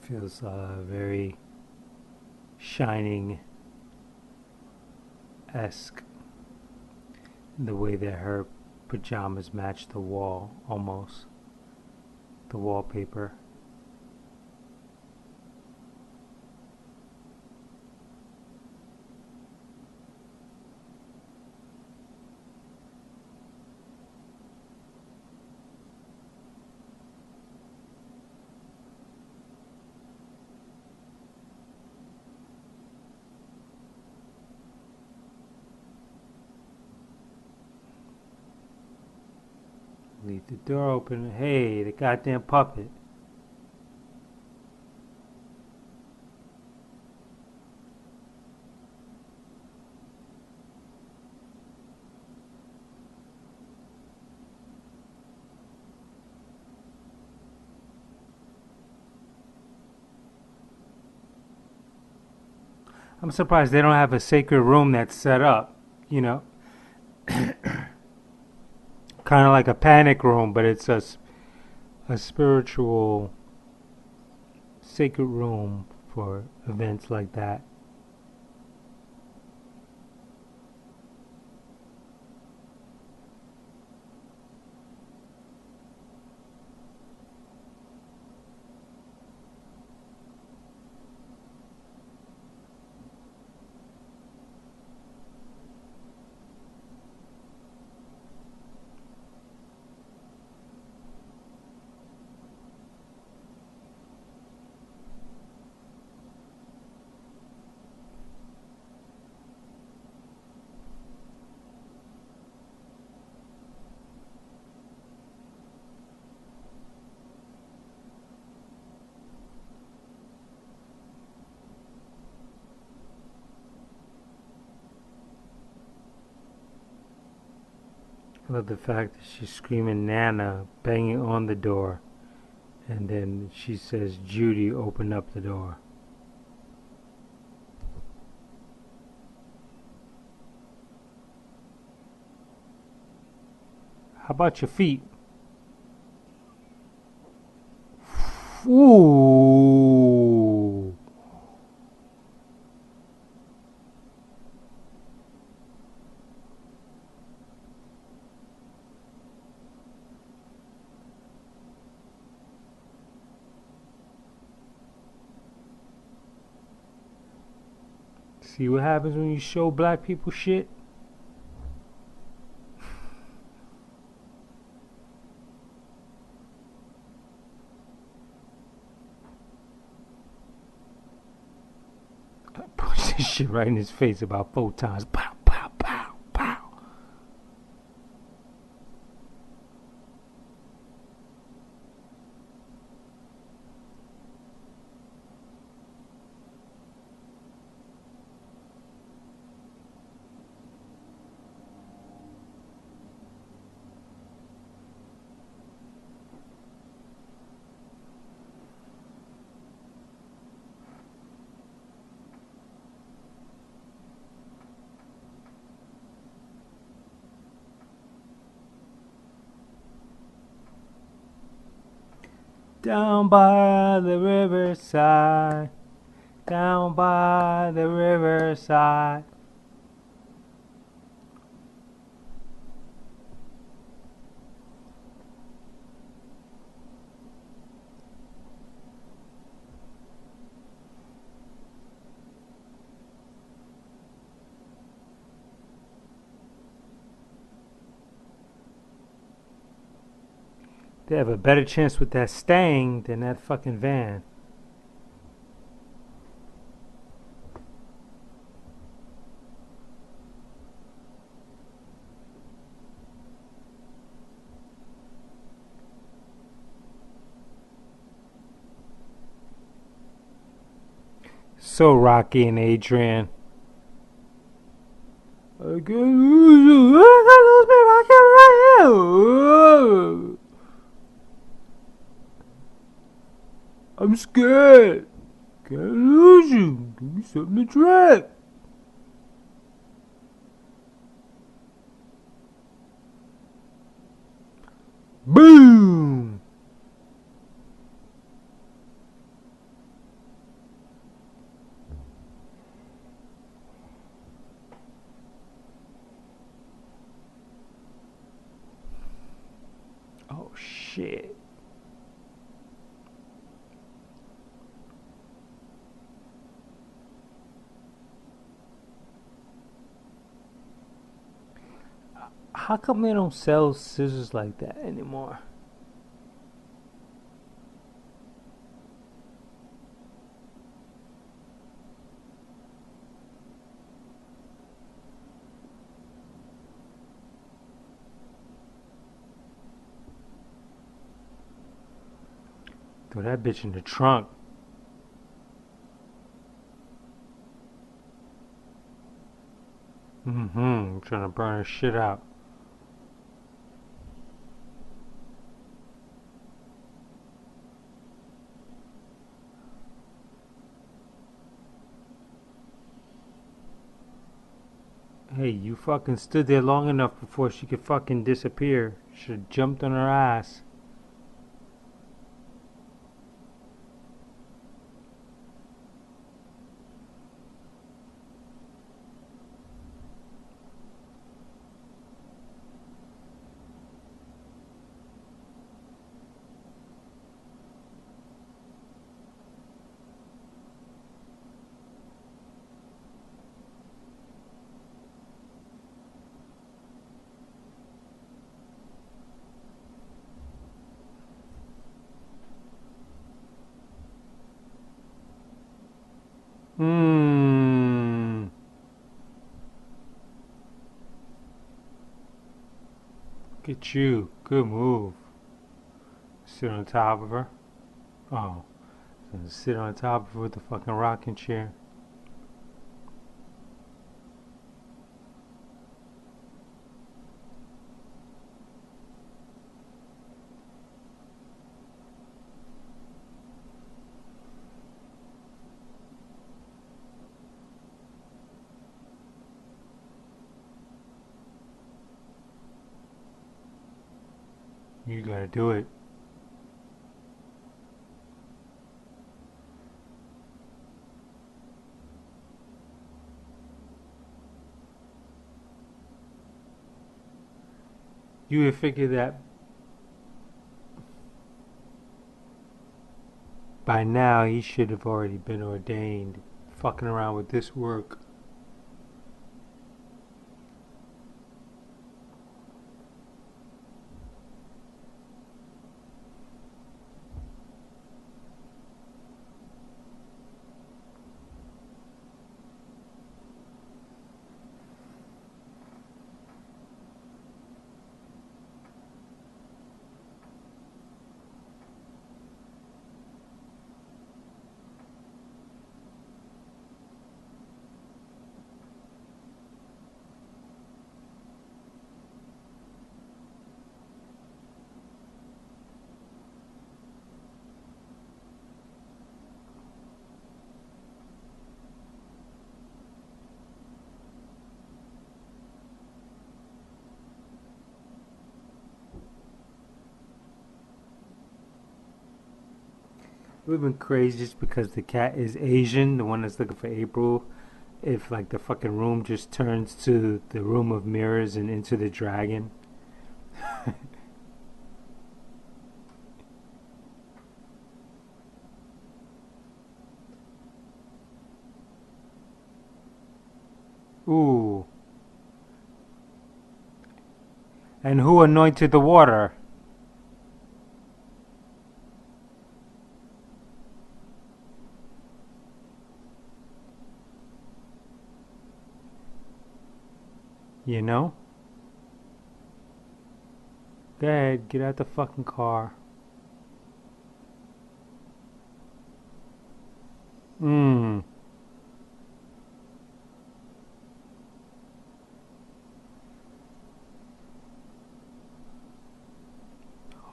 Speaker 1: Feels very Shining esque. The way that her pajamas match the wall, almost. The wallpaper. Leave the door open. Hey, the goddamn puppet. I'm surprised they don't have a sacred room that's set up, you know, kind of like a panic room, but it's a spiritual sacred room for events like that. I love the fact that she's screaming Nana, banging on the door, and then she says, Judy, open up the door. How about your feet? Ooh. See what happens when you show black people shit? I punched this shit right in his face about 4 times. Pow, pow, pow. Down by the riverside. Down by the riverside. They have a better chance with that Stang than that fucking van. So Rocky and Adrian. I can't lose you. I can't lose me. I can't right here. I'm scared. Can't lose you. Give me something to drink. Boom. Oh shit. How come they don't sell scissors like that anymore? Throw that bitch in the trunk. I'm trying to burn her shit out. Hey, you fucking stood there long enough before she could fucking disappear. Should've jumped on her ass. Mmm. Look at you. Good move. Sit on top of her. Oh. Sit on top of her with the fucking rocking chair. You gotta do it. You would figure that by now he should have already been ordained. Fucking around with this work. It would have been crazy just because the cat is Asian, the one that's looking for April. If like the fucking room just turns to the room of mirrors and into the dragon. Ooh. And who anointed the water? You know? Go ahead, get out the fucking car. Mmm.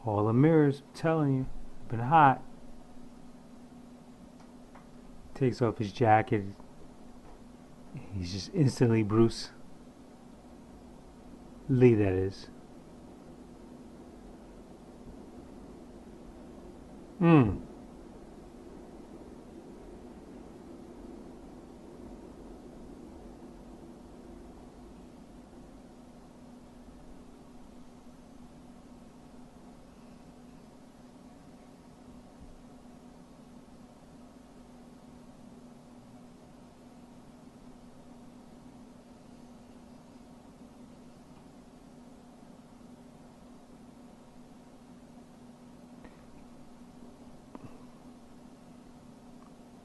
Speaker 1: All the mirrors, I'm telling you. Been hot. Takes off his jacket. He's just instantly Bruce Lee, that is. Mmm.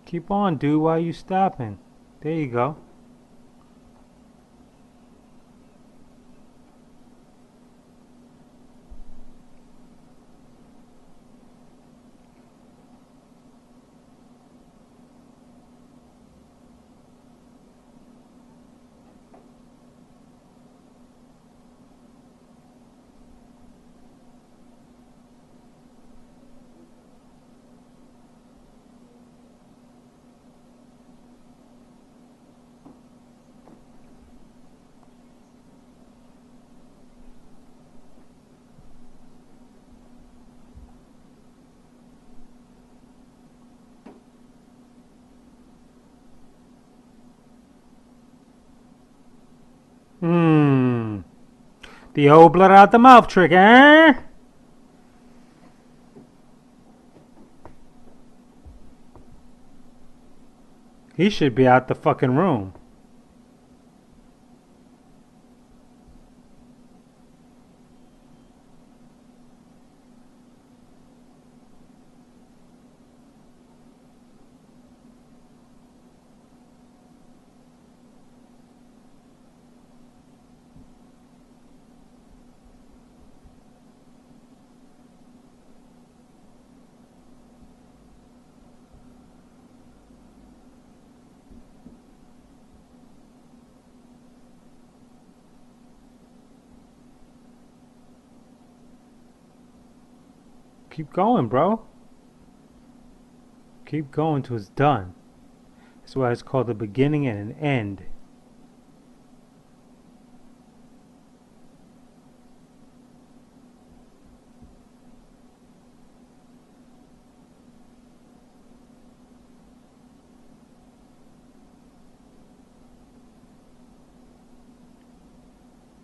Speaker 1: Keep on, dude. Why are you stopping? There you go. Mmm. The old blood out the mouth trick, eh? He should be out the fucking room. Keep going, bro. Keep going till it's done. That's why it's called a beginning and an end.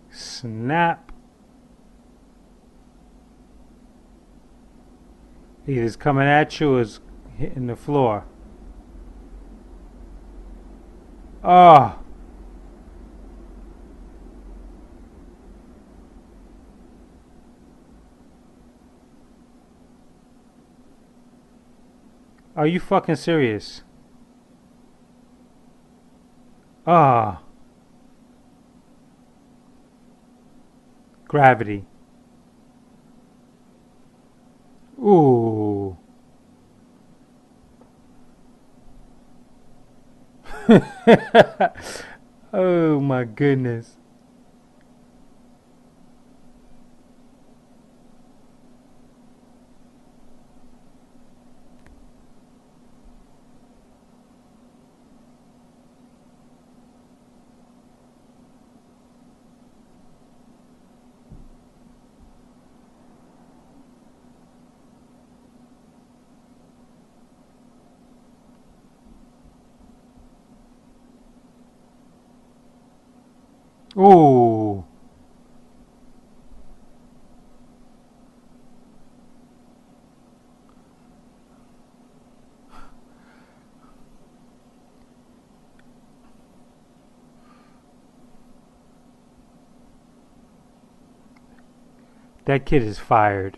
Speaker 1: Snap. Either it's coming at you or it's hitting the floor. Oh. Are you fucking serious? Ah. Gravity. Ooh. Oh my goodness. Ooh. That kid is fired.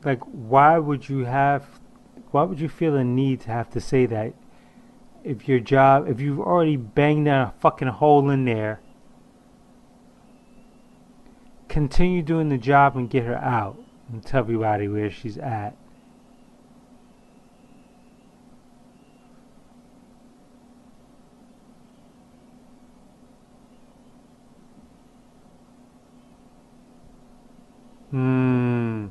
Speaker 1: Like, why would you feel the need to have to say that if you've already banged down a fucking hole in there, continue doing the job and get her out and tell everybody where she's at. Hmm.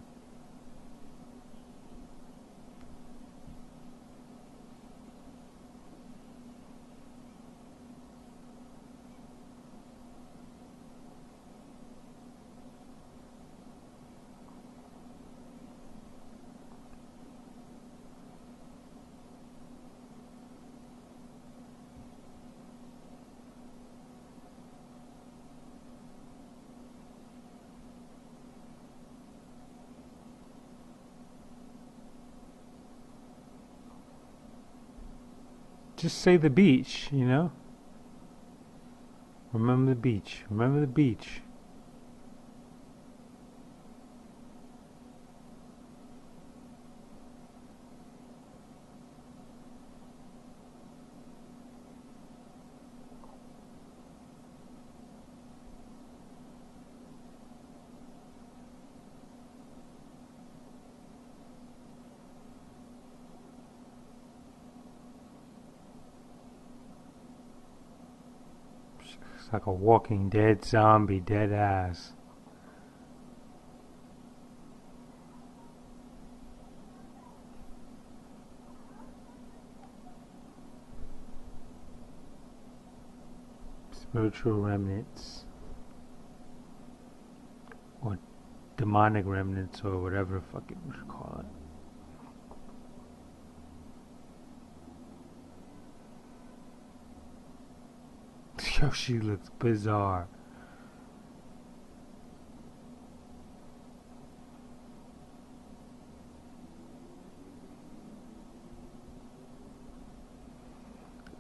Speaker 1: Just say the beach, you know? Remember the beach. Remember the beach. It's like a walking dead zombie, dead ass. Spiritual remnants. Or demonic remnants, or whatever the fuck you should call it. Yo, she looks bizarre.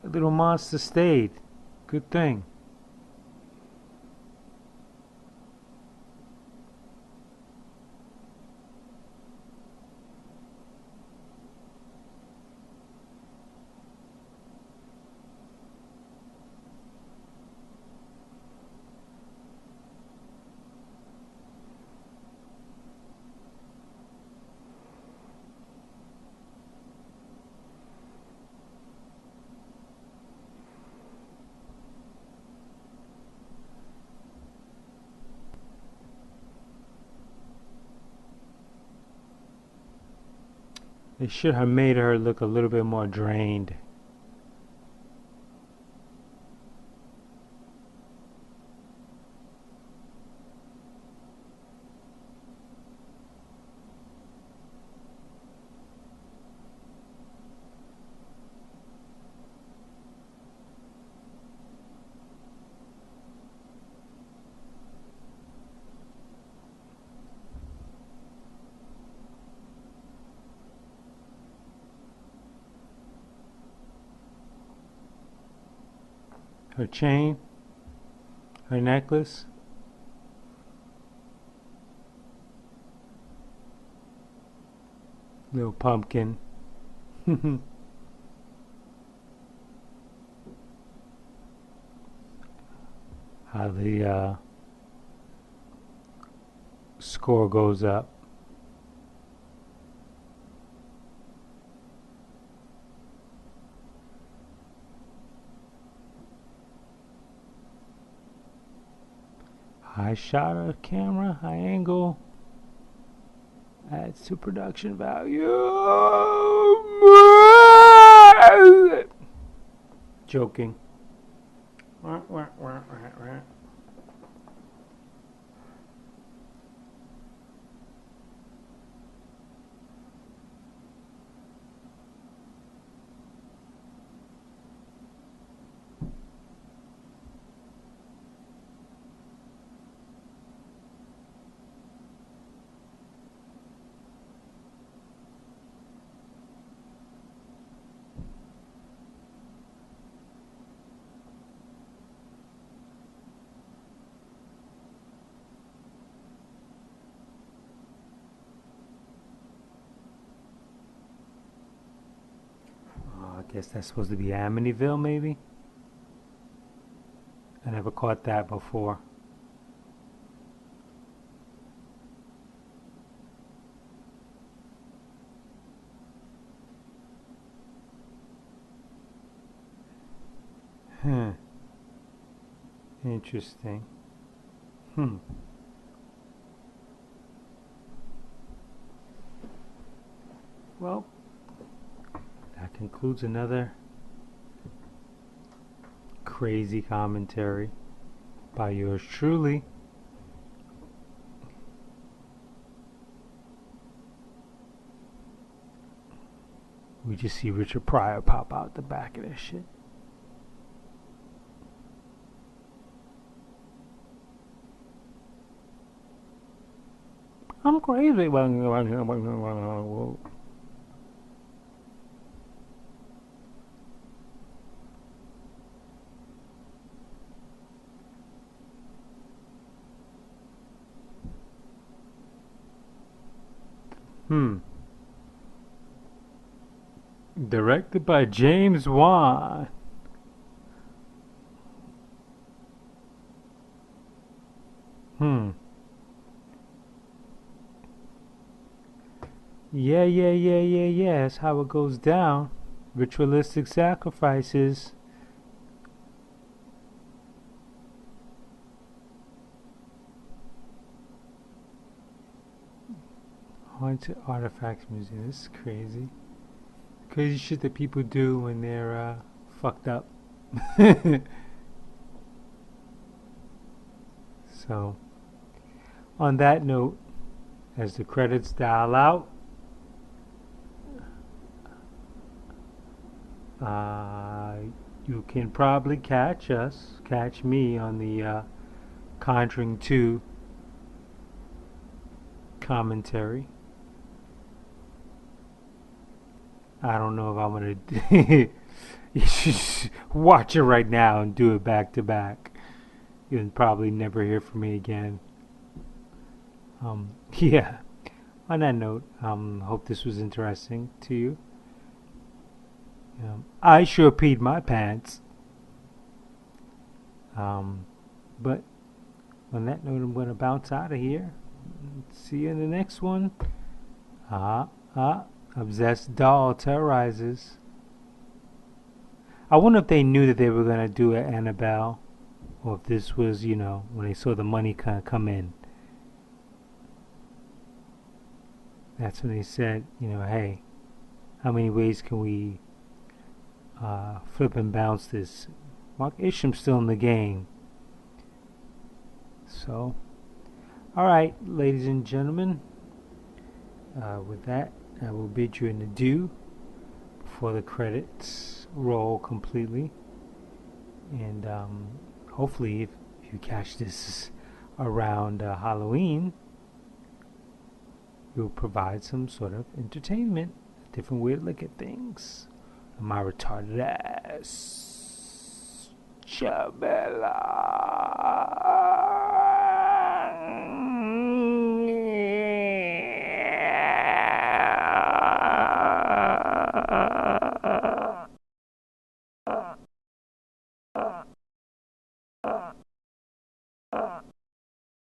Speaker 1: The little monster stayed. Good thing. They should have made her look a little bit more drained. Her chain, her necklace. Little pumpkin. How the score goes up. High shot of camera, high angle. Adds to production value. Joking. guess that's supposed to be Amityville, maybe? I never caught that before. Huh. Interesting. Hmm. Well, that concludes another crazy commentary by yours truly. We just see Richard Pryor pop out the back of this shit. I'm crazy. Hmm. Directed by James Wan. Hmm. Yeah. That's how it goes down. Ritualistic sacrifices. Haunted Artifacts Museum. This is crazy. Crazy shit that people do when they're fucked up. So, on that note, as the credits dial out, you can probably catch me on the Conjuring 2 commentary. I don't know if I'm gonna. You should watch it right now and do it back to back. You'll probably never hear from me again. Yeah. On that note, hope this was interesting to you. I sure peed my pants. But on that note, I'm going to bounce out of here. See you in the next one. Obsessed doll terrorizes. I wonder if they knew that they were going to do an Annabelle, or if this was, when they saw the money come in. That's when they said, hey, how many ways can we flip and bounce this? Mark Isham's still in the game. So, alright, ladies and gentlemen, with that, I will bid you an adieu before the credits roll completely. And hopefully, if you catch this around Halloween, you'll provide some sort of entertainment, a different way to look at things. My retarded ass. Chabella.